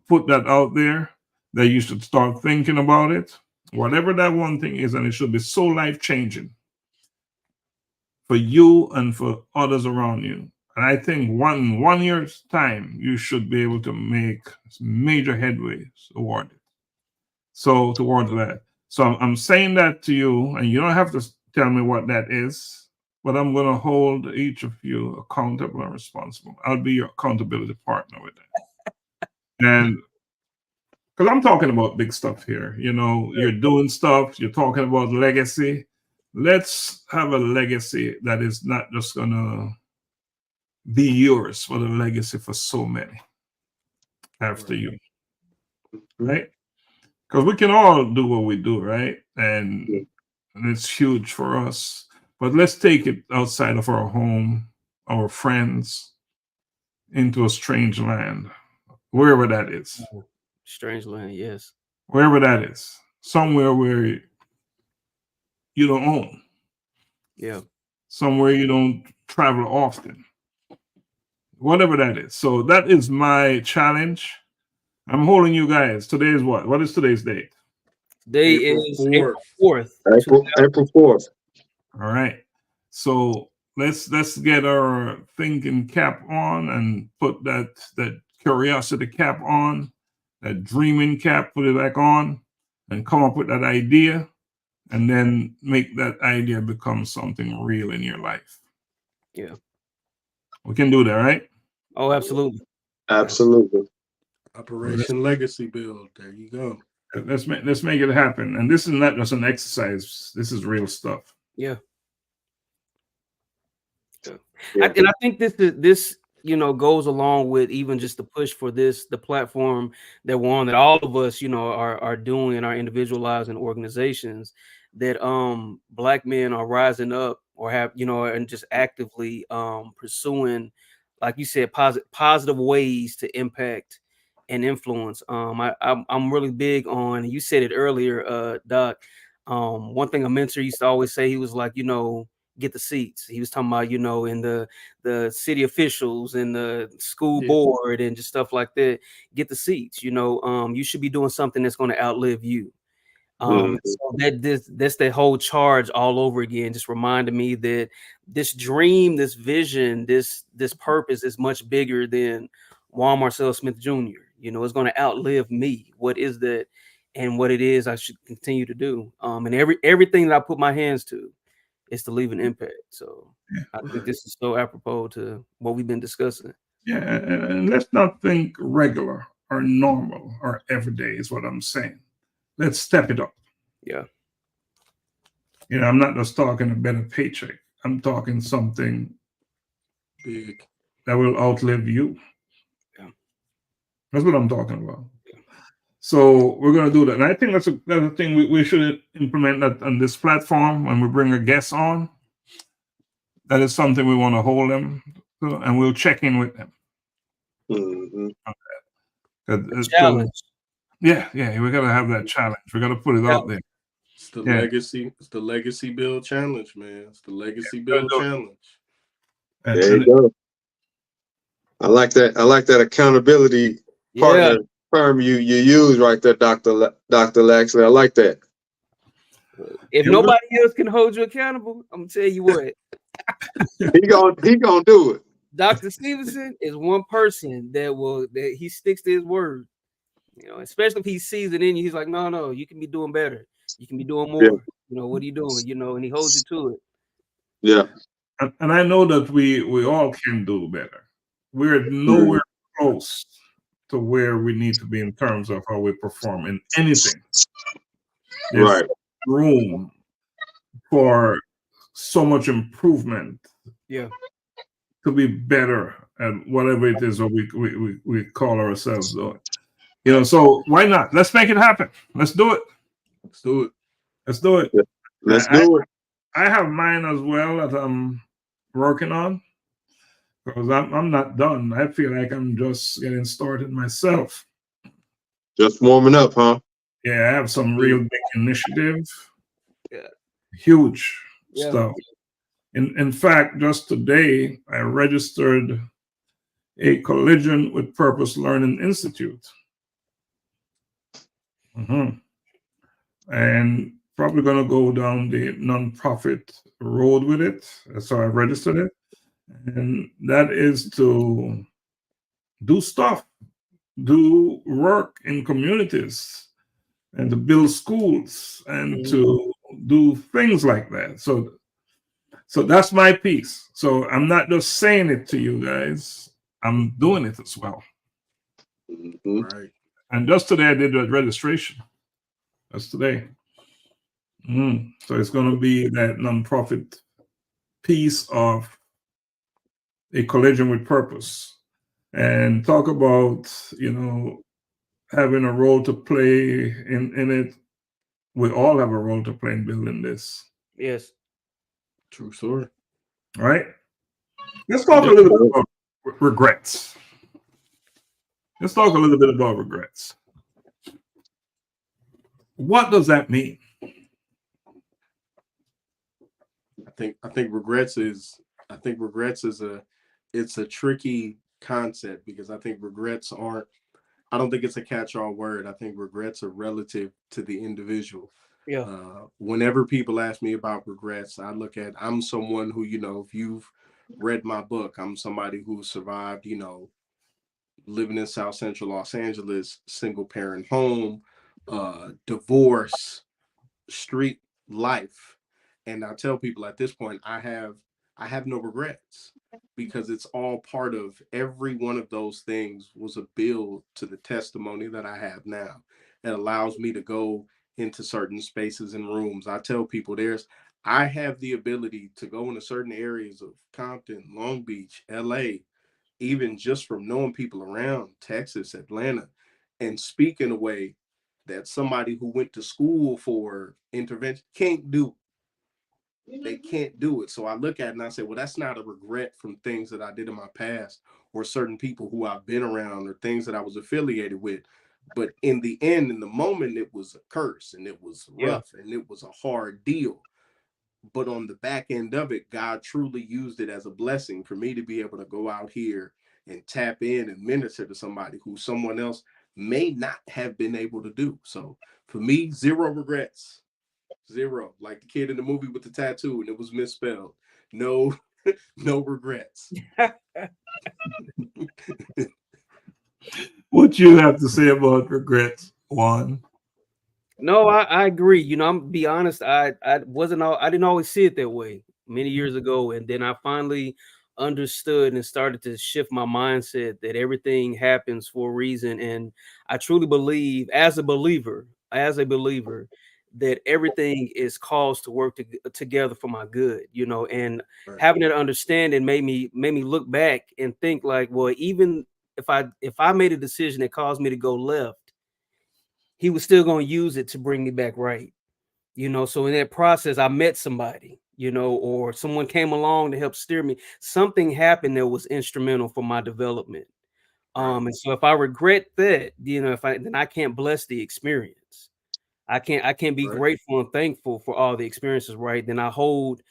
put that out there, that you should start thinking about it, whatever that one thing is, and it should be so life changing for you and for others around you. And I think one year's time, you should be able to make major headways toward it. So towards that. So I'm saying that to you, and you don't have to tell me what that is, but I'm going to hold each of you accountable and responsible. I'll be your accountability partner with that. And because I'm talking about big stuff here, you know, you're doing stuff, you're talking about legacy. Let's have a legacy that is not just going to be yours, but a legacy for so many after you, right? Because we can all do what we do, right? And it's huge for us. But let's take it outside of our home, our friends, into a strange land, wherever that is. Strange land, yes. Wherever that is. Somewhere where you don't own. Yeah. Somewhere you don't travel often. Whatever that is. So that is my challenge. I'm holding you guys. Today is what? What is today's date? Today April is April 4th. April 4th. All right. So let's get our thinking cap on and put that curiosity cap on, that dreaming cap, put it back on, and come up with that idea, and then make that idea become something real in your life. Yeah. We can do that, right? Oh, absolutely. Absolutely. Operation Legacy Build. There you go. Let's make it happen. And this is not just an exercise. This is real stuff. Yeah. And I think this you know goes along with even just the push for the platform that we're on, that all of us, you know, are doing in our individual lives and organizations, that Black men are rising up, or have, you know, and just actively pursuing, like you said, positive ways to impact and influence. I'm really big on, you said it earlier, Doc. One thing a mentor used to always say, he was like, you know, get the seats. He was talking about, you know, in the city officials and the school board and just stuff like that. Get the seats. You know, you should be doing something that's going to outlive you. So that's the whole charge all over again. Just reminded me that this dream, this vision, this purpose is much bigger than Juan Marcel Smith Jr. You know, it's going to outlive me. What is that? And what it is I should continue to do. And everything that I put my hands to is to leave an impact. So I think this is so apropos to what we've been discussing. Yeah, and let's not think regular or normal or everyday is what I'm saying. Let's step it up. Yeah. You know, I'm not just talking a better paycheck. I'm talking something Big. that will outlive you. Yeah. That's what I'm talking about. So we're going to do that. And I think that's a thing we should implement that on this platform when we bring a guest on. That is something we want to hold them to, and we'll check in with them. Mhm. Challenge. Yeah, we got to have that challenge. We got to put it out there. It's the Yeah. legacy. It's the legacy build challenge, man. It's the legacy We'll build do it. challenge. There you go. I like that. I like that accountability partner term you use right there, Dr. Laxley. I like that. If nobody else can hold you accountable, I'm gonna tell you what. He gonna do it. Dr. Stevenson is one person that he sticks to his word. You know, especially if he sees it in you, he's like, no, you can be doing better. You can be doing more. Yeah. You know, what are you doing? You know, and he holds you to it. Yeah. And I know that we all can do better. We're nowhere close to where we need to be in terms of how we perform in anything. There's Right. room for so much improvement. Yeah. To be better at whatever it is that we call ourselves doing. You know, so why not? Let's make it happen. Let's do it. Let's do it. Let's do it. Let's do it. I have mine as well that I'm working on because I'm not done. I feel like I'm just getting started myself. Just warming up, huh? Yeah, I have some real big initiative. Yeah. Huge Yeah. stuff. In fact, just today, I registered a Collision with Purpose Learning Institute. And probably going to go down the nonprofit road with it. So I registered it. And that is to do stuff, do work in communities, and to build schools and to do things like that. So that's my piece. So I'm not just saying it to you guys, I'm doing it as well. Right. And just today I did the registration. That's today. So it's going to be that nonprofit piece of a Collision with Purpose, and talk about, you know, having a role to play in it. We all have a role to play in building this. Yes. True story. All right. Let's talk a little bit about regrets. Let's talk a little bit about regrets. What does that mean? I think regrets is it's a tricky concept because I think regrets aren't, I don't think it's a catch-all word. I think regrets are relative to the individual. Yeah. Whenever people ask me about regrets, I look at, I'm someone who, you know, if you've read my book, I'm somebody who survived, you know, living in South Central Los Angeles, single parent home, divorce, street life. And I tell people at this point, I have no regrets because it's all part of, every one of those things was a build to the testimony that I have now. It allows me to go into certain spaces and rooms. I tell people I have the ability to go into certain areas of Compton, Long Beach, LA, even just from knowing people around Texas, Atlanta, and speak in a way that somebody who went to school for intervention can't do. They can't do it. So I look at it and I say, well, that's not a regret from things that I did in my past or certain people who I've been around or things that I was affiliated with. But in the end, in the moment, it was a curse and it was rough and it was a hard deal. But on the back end of it, God truly used it as a blessing for me to be able to go out here and tap in and minister to somebody who someone else may not have been able to do. So for me, zero regrets. Zero. Like the kid in the movie with the tattoo and it was misspelled. No, no regrets. What you have to say about regrets, Juan? No, I agree. You know, I'm gonna be honest. I didn't always see it that way many years ago, and then I finally understood and started to shift my mindset that everything happens for a reason. And I truly believe, as a believer, that everything is caused to work together for my good, you know, and Right. having that understanding made me look back and think like, well, even if I made a decision that caused me to go left, he was still going to use it to bring me back right, you know. So in that process, I met somebody, you know, or someone came along to help steer me. Something happened that was instrumental for my development. And so if I regret that, you know, then I can't bless the experience. I can't be Right. grateful and thankful for all the experiences, right? Then I hold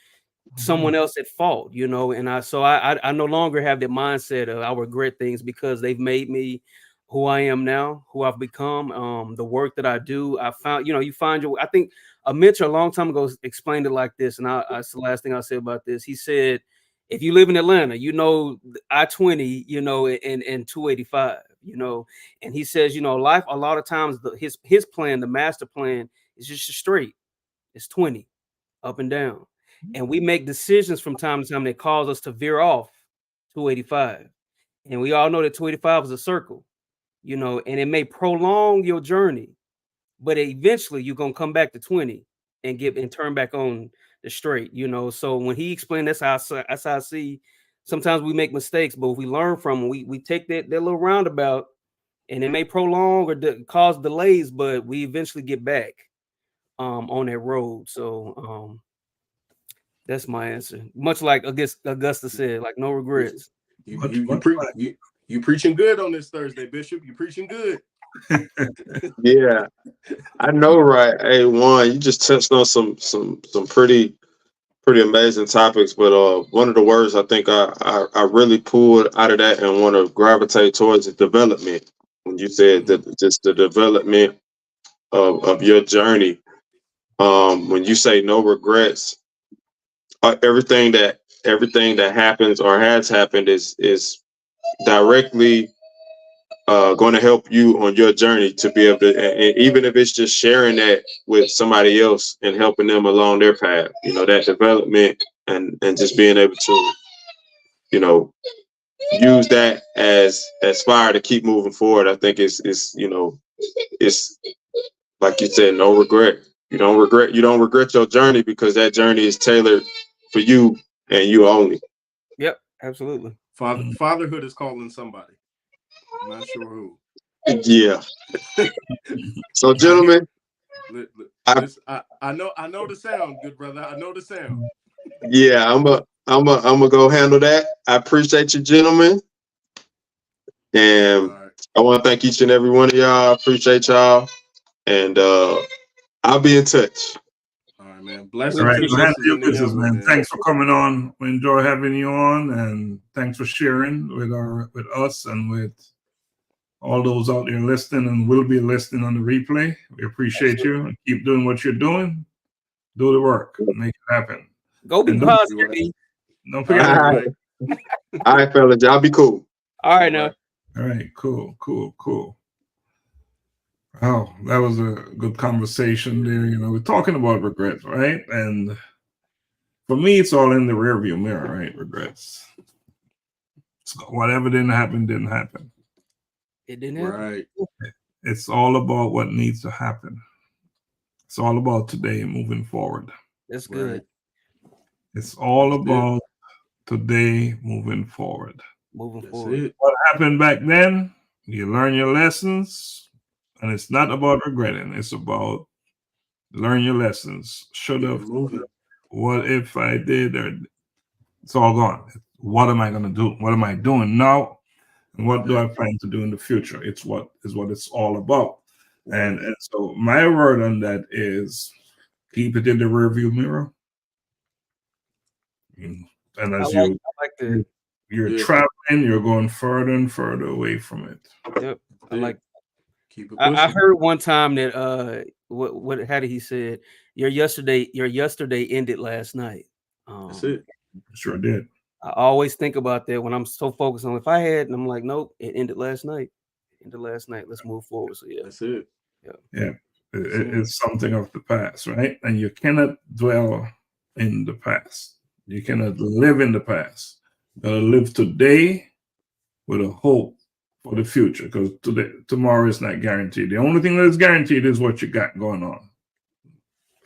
someone else at fault, you know, and I no longer have the mindset of I regret things because they've made me who I am now, who I've become. The work that I do, I found, you know, you find your. I think a mentor a long time ago explained it like this, and that's the last thing I'll say about this. He said, if you live in Atlanta, you know I-20, you know, and 285, you know, and he says, you know, life a lot of times his plan, the master plan, is just straight. It's 20 up and down. And we make decisions from time to time that cause us to veer off 285. And we all know that 285 is a circle, you know, and it may prolong your journey, but eventually you're gonna come back to 20 and turn back on the straight, you know. So when he explained that's how I see sometimes we make mistakes, but if we learn from them, we take that little roundabout and it may prolong or cause delays, but we eventually get back on that road. So that's my answer. Much like Augusta said, like no regrets. You preaching good on this Thursday, Bishop. You preaching good. Yeah, I know, right? Hey, Juan, you just touched on some pretty amazing topics, but one of the words I think I really pulled out of that and want to gravitate towards is development. When you said that just the development of your journey, when you say no regrets, everything that happens or has happened is directly going to help you on your journey to be able to, and even if it's just sharing that with somebody else and helping them along their path, you know, that development and just being able to, you know, use that as fire to keep moving forward. I think is you know, it's like you said, no regret. You don't regret your journey because that journey is tailored for you and you only. Yep, absolutely. Fatherhood is calling somebody. I'm not sure who. Yeah. So, gentlemen, I know the sound, good brother. I know the sound. Yeah, I'm gonna go handle that. I appreciate you, gentlemen, and I want to thank each and every one of y'all. I appreciate y'all, and I'll be in touch. All right, man. Blessings All right, to go ahead sisters to your in the business, elbow, man. Thanks for coming on. We enjoy having you on, and thanks for sharing with us and with all those out there listening and will be listening on the replay. We appreciate you and keep doing what you're doing. Do the work, make it happen. Go be And positive. Don't forget. All right, fellas, y'all be cool. All right, now. All right, cool. Oh, that was a good conversation there. You know, we're talking about regrets, right? And for me, it's all in the rearview mirror, right? Regrets. So whatever didn't happen. It didn't happen. Right. It's all about what needs to happen. It's all about today moving forward. That's good. It's all about today moving forward. It. What happened back then, you learn your lessons, and it's not about regretting. It's about learn your lessons. Should have. What if I did? Or it's all gone. What am I going to do? What am I doing now? And what do I plan to do in the future? It's what it's all about. And so my word on that is keep it in the rearview mirror. And as you're traveling, you're going further and further away from it. Yep. I like. Keep it I heard one time that what how did he say it? Your yesterday ended last night. That's it. Sure did. I always think about that when I'm so focused on if I had, and I'm like, nope, it ended last night. Let's move forward. So yeah, that's it. Yeah. It's something of the past, right? And you cannot dwell in the past. You cannot live in the past. You gotta live today with a hope for the future, because tomorrow is not guaranteed. The only thing that is guaranteed is what you got going on.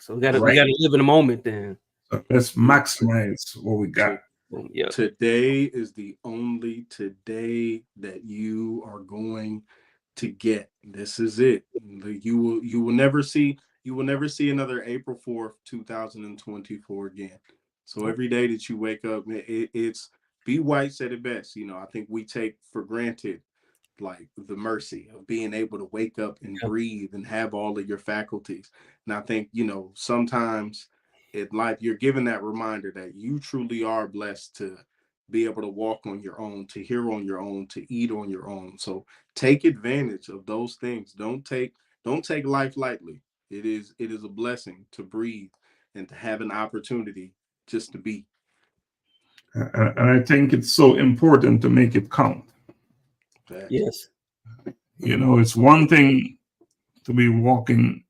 So we gotta Right. live in the moment then. So let's maximize what we got. Boom. Yeah. Today is the only today that you are going to get. This is it. You will never see another April 4th, 2024 again. So every day that you wake up, it's B. White said it best. I think we take for granted like the mercy of being able to wake up and breathe and have all of your faculties. And I think, sometimes in life, you're given that reminder that you truly are blessed to be able to walk on your own, to hear on your own, to eat on your own. So take advantage of those things. Don't take life lightly. It is a blessing to breathe and to have an opportunity just to be. And I think it's so important to make it count. Yes. It's one thing to be walking,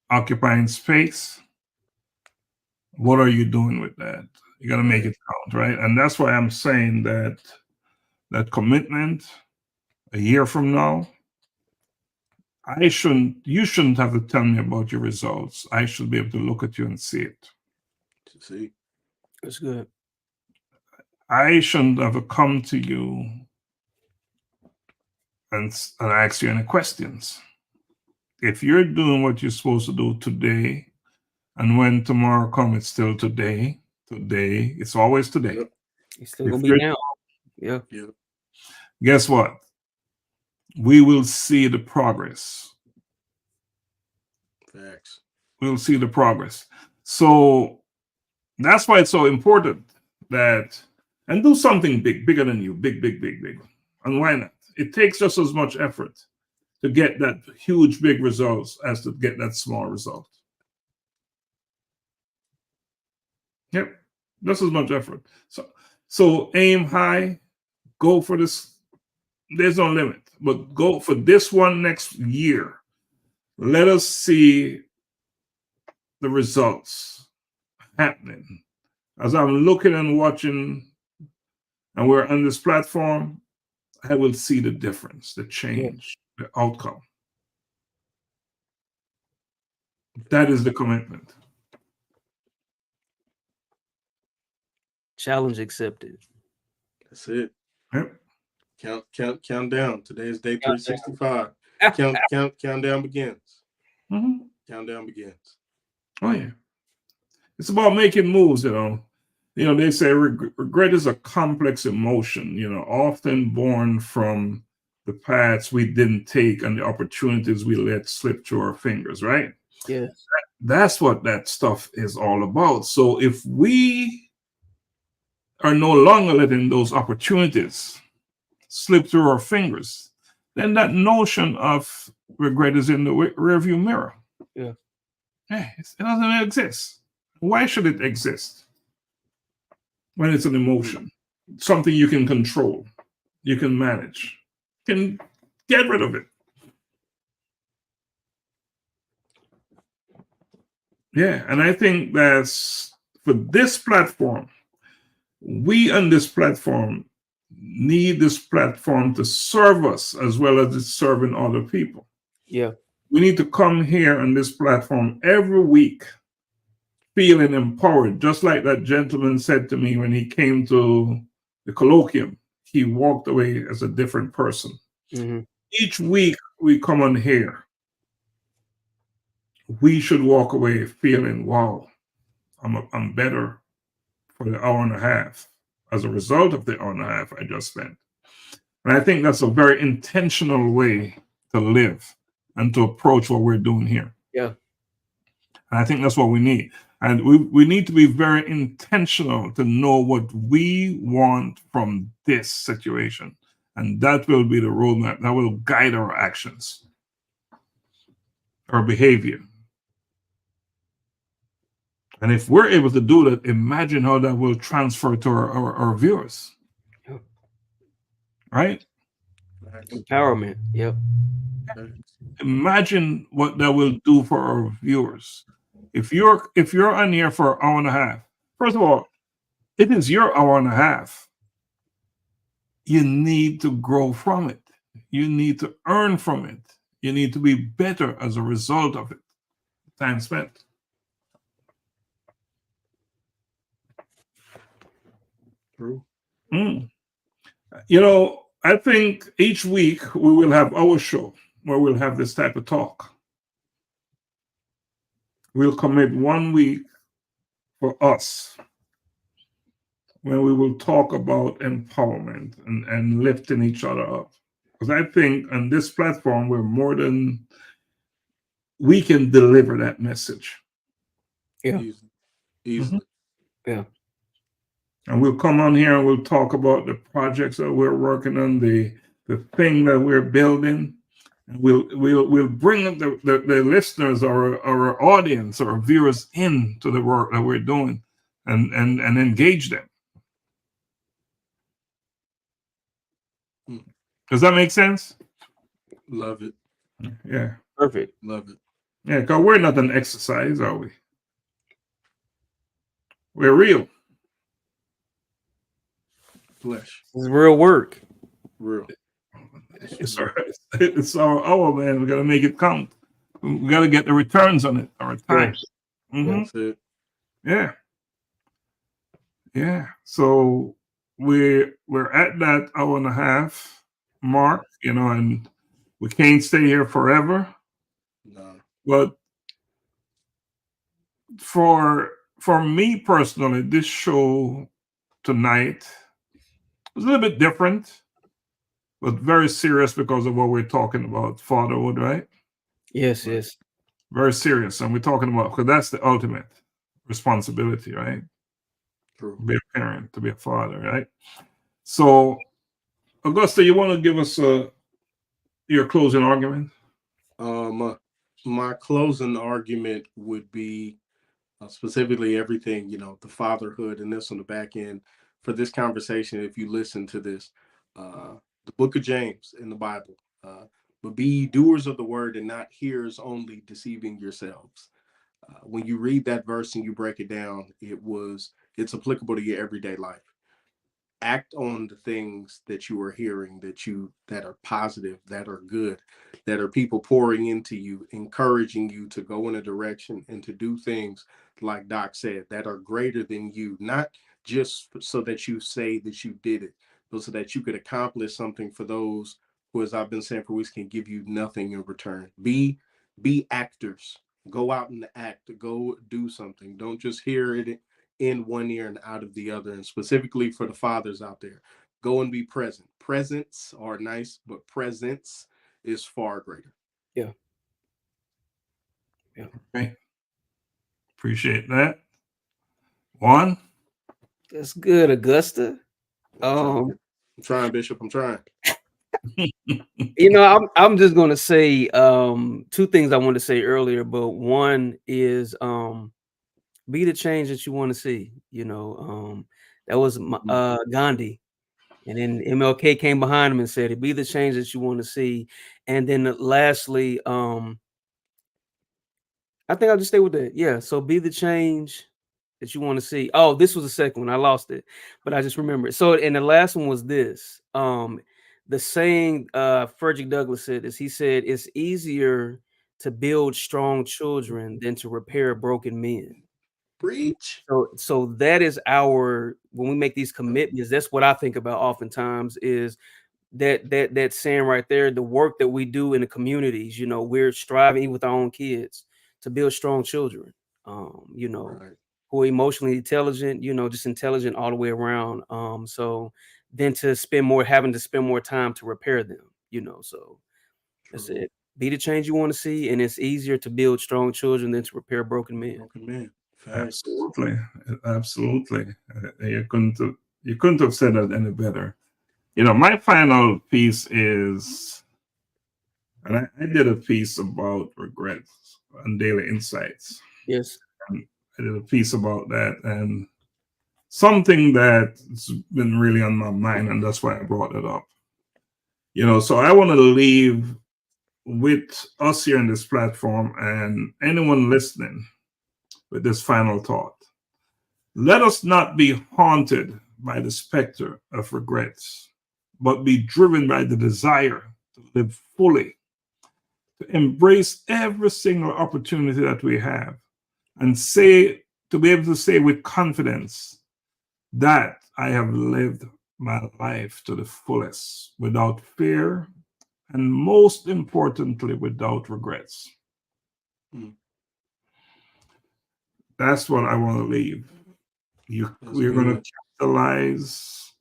occupying space. What are you doing with that? You got to make it count, right? And that's why I'm saying that commitment a year from now, you shouldn't have to tell me about your results. I should be able to look at you and see it. See, That's good. I shouldn't have to come to you and ask you any questions. If you're doing what you're supposed to do today, and when tomorrow comes, it's still today. Today, it's always today. Yep. It's still gonna be now. Yeah. Guess what? We will see the progress. Facts. We'll see the progress. So that's why it's so important and do something bigger than you, big. And why not? It takes just as much effort to get that huge, big results as to get that small result. Yep, just as much effort. So aim high, go for this. There's no limit, but go for this one next year. Let us see the results happening. As I'm looking and watching, and we're on this platform, I will see the difference, the change, the outcome. That is the commitment. Challenge accepted. That's it. Yep. Count down. Today is day 365. Countdown begins. Mm-hmm. Countdown begins. Oh yeah. It's about making moves, they say regret is a complex emotion, often born from the paths we didn't take and the opportunities we let slip through our fingers, right? Yes. That's what that stuff is all about. So if we are no longer letting those opportunities slip through our fingers, then that notion of regret is in the rearview mirror. Yeah. It doesn't exist. Why should it exist? When it's an emotion, something you can control, you can manage, can get rid of it. Yeah, and I think that's for this platform, we on this platform need this platform to serve us as well as it's serving other people. Yeah. We need to come here on this platform every week feeling empowered, just like that gentleman said to me when he came to the colloquium. He walked away as a different person. Mm-hmm. Each week we come on here, we should walk away feeling, wow, I'm better for the hour and a half as a result of the hour and a half I just spent. And I think that's a very intentional way to live and to approach what we're doing here. Yeah. And I think that's what we need. And we need to be very intentional to know what we want from this situation. And that will be the roadmap that will guide our actions, our behavior. And if we're able to do that, imagine how that will transfer to our viewers. Yeah. Right? Empowerment. Yep. Imagine what that will do for our viewers. If you're on here for an hour and a half, first of all, it is your hour and a half. You need to grow from it. You need to earn from it. You need to be better as a result of it. Time spent. True. Mm. You know, I think each week we will have our show where we'll have this type of talk. We'll commit 1 week for us when we will talk about empowerment and lifting each other up. Because I think on this platform, we're more than we can deliver that message. Yeah. Easily. Yeah. And we'll come on here and we'll talk about the projects that we're working on, the thing that we're building. And we'll bring the listeners or our audience or viewers into the work that we're doing and engage them. Does that make sense? Love it. Yeah. Perfect. Love it. Yeah, because we're not an exercise, are we? We're real. Flesh. It's real work. Real. It's our hour, man. We got to make it count. We got to get the returns on it, our time. Yes. Mhm. That's it. Yeah. Yeah. So we're at that hour and a half mark, you know, and we can't stay here forever. No. But for me personally, this show tonight was a little bit different, but very serious because of what we're talking about, fatherhood, right? Yes. Yes. Very serious. And we're talking about, because that's the ultimate responsibility, right? True. To be a parent, to be a father, right? So, Augusta, you want to give us your closing argument? My closing argument would be specifically everything, you know, the fatherhood and this on the back end for this conversation. If you listen to this, the book of James in the Bible, but be doers of the word and not hearers only, deceiving yourselves. When you read that verse and you break it down, it's applicable to your everyday life. Act on the things that you are hearing, that are positive, that are good, that are people pouring into you, encouraging you to go in a direction and to do things, like Doc said, that are greater than you, not just so that you say that you did it, but so that you could accomplish something for those who, as I've been saying for weeks, can give you nothing in return. Be actors. Go out and act. Go do something. Don't just hear it in one ear and out of the other. And specifically for the fathers out there, go and be present. Presents are nice, but presence is far greater. Yeah. Okay. Appreciate that. Juan? That's good, Augusta. I'm trying, Bishop. I'm trying. You know, I'm just gonna say two things I wanted to say earlier, but one is be the change that you want to see. You know, that was Gandhi, and then MLK came behind him and said, "Be the change that you want to see." And then lastly, I think I'll just stay with that. Yeah, so be the change that you want to see. Oh, this was the second one. I lost it, but I just remember it. So, and the last one was this. The saying Frederick Douglass said is, he said, "It's easier to build strong children than to repair broken men." Preach. So that is when we make these commitments, that's what I think about oftentimes, is that saying right there, the work that we do in the communities. You know, we're striving with our own kids to build strong children, you know, Right. who are emotionally intelligent, you know, just intelligent all the way around. So then having to spend more time to repair them, you know. So that's it. Be the change you want to see, and it's easier to build strong children than to repair broken men. Broken man. Absolutely. Absolutely. You couldn't have said that any better. You know, my final piece is, and I did a piece about regrets on Daily Insights. Yes. And I did a piece about that, and something that's been really on my mind, and that's why I brought it up. You know, so I want to leave with us here on this platform and anyone listening with this final thought. Let us not be haunted by the specter of regrets, but be driven by the desire to live fully, to embrace every single opportunity that we have, and to be able to say with confidence that I have lived my life to the fullest without fear and, most importantly, without regrets. Mm. That's what I want to leave. We're going to capitalize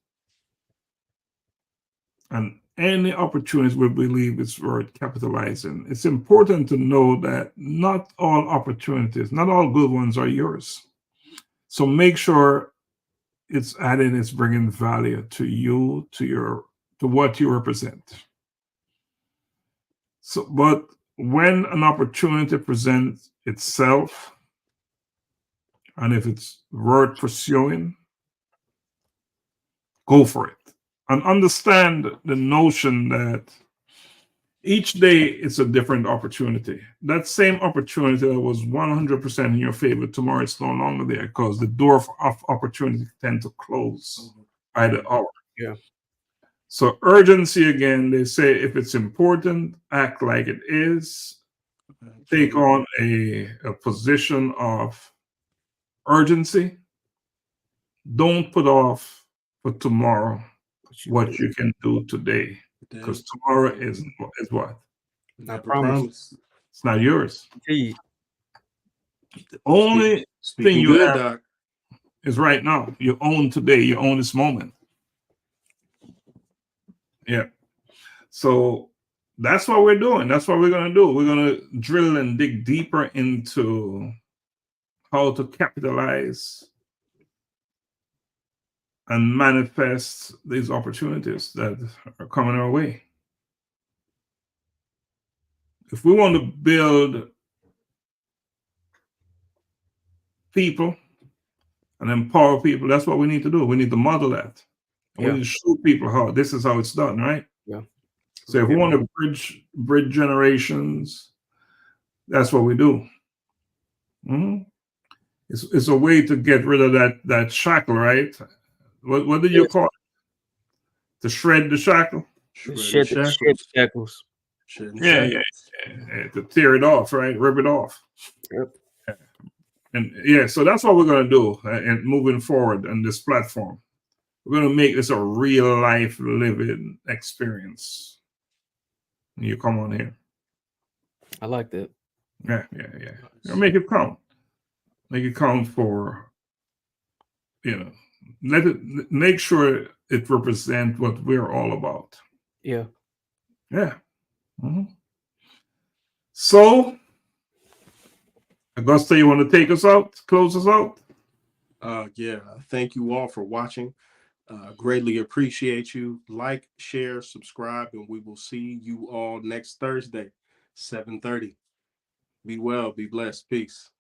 on any opportunities we believe it's worth capitalizing. It's important to know that not all opportunities, not all good ones are yours. So make sure it's adding, it's bringing value to you, to what you represent. So, but when an opportunity presents itself, and if it's worth pursuing, go for it. And understand the notion that each day it's a different opportunity. That same opportunity that was 100% in your favor, tomorrow it's no longer there because the door of opportunity tend to close by the hour. Yeah. So urgency, again, they say if it's important, act like it is. Take on a position of urgency. Don't put off for tomorrow what you can do today, because tomorrow is what? Never promise. It's not yours. Indeed. The only Speaking thing you good, have Doc. is right now. You own today. You own this moment. Yeah. So that's what we're doing. That's what we're going to do. We're going to drill and dig deeper into how to capitalize and manifest these opportunities that are coming our way. If we want to build people and empower people, that's what we need to do. We need to model that. And we need to show people how this is how it's done, right? Yeah. So if we want to bridge generations, that's what we do. Mhm. It's a way to get rid of that shackle, right? What did you call it? To shred the shackle? Shed the shackles. Yeah. To tear it off, right? Rip it off. Yep. And yeah, so that's what we're going to do and moving forward on this platform. We're going to make this a real life living experience. You come on here. I like that. Yeah. Make it count. Make it count for, make sure it represents what we're all about. Yeah. Yeah. Mm-hmm. So, Augusta, you want to take us out, close us out? Yeah. Thank you all for watching. Greatly appreciate you. Like, share, subscribe, and we will see you all next Thursday, 7:30. Be well, be blessed. Peace.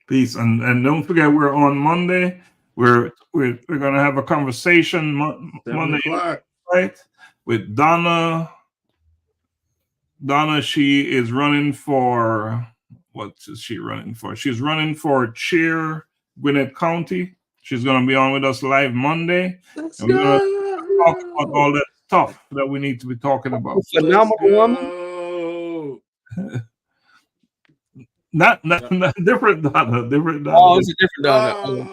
Peace. And don't forget, we're on Monday. We're gonna have a conversation Monday, right? With Donna. Donna, she is running for, what is she running for? She's running for chair, Gwinnett County. She's gonna be on with us live Monday. Let's and we're gonna talk about all that stuff that we need to be talking about. Phenomenal woman. Not different Donna. Different Donna. Oh, it's a different Donna.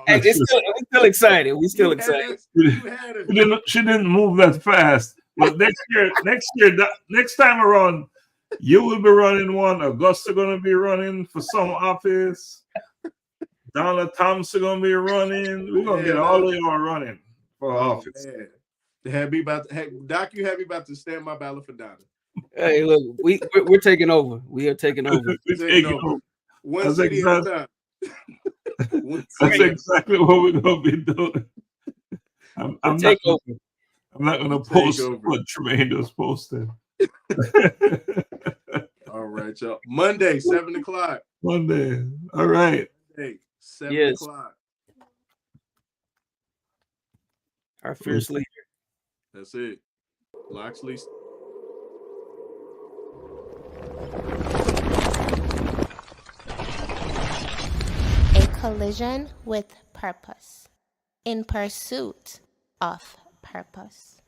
We're still excited. We're still excited. She didn't move that fast. But next time around, you will be running one. Augusta gonna be running for some office. Donna Thompson gonna be running. We're gonna get all of y'all running for office. Doc, you had me about to stand my ballot for Donna. Hey, look, we're taking over. We are taking over. One city at a time. That's exactly what we're gonna be doing. I'm not gonna post what Tremaine just posted. All right, y'all. Monday, 7 o'clock. Monday. All right. Hey, 7 o'clock. Our fierce leader. That's it. Loxley. A collision with purpose. In pursuit of purpose.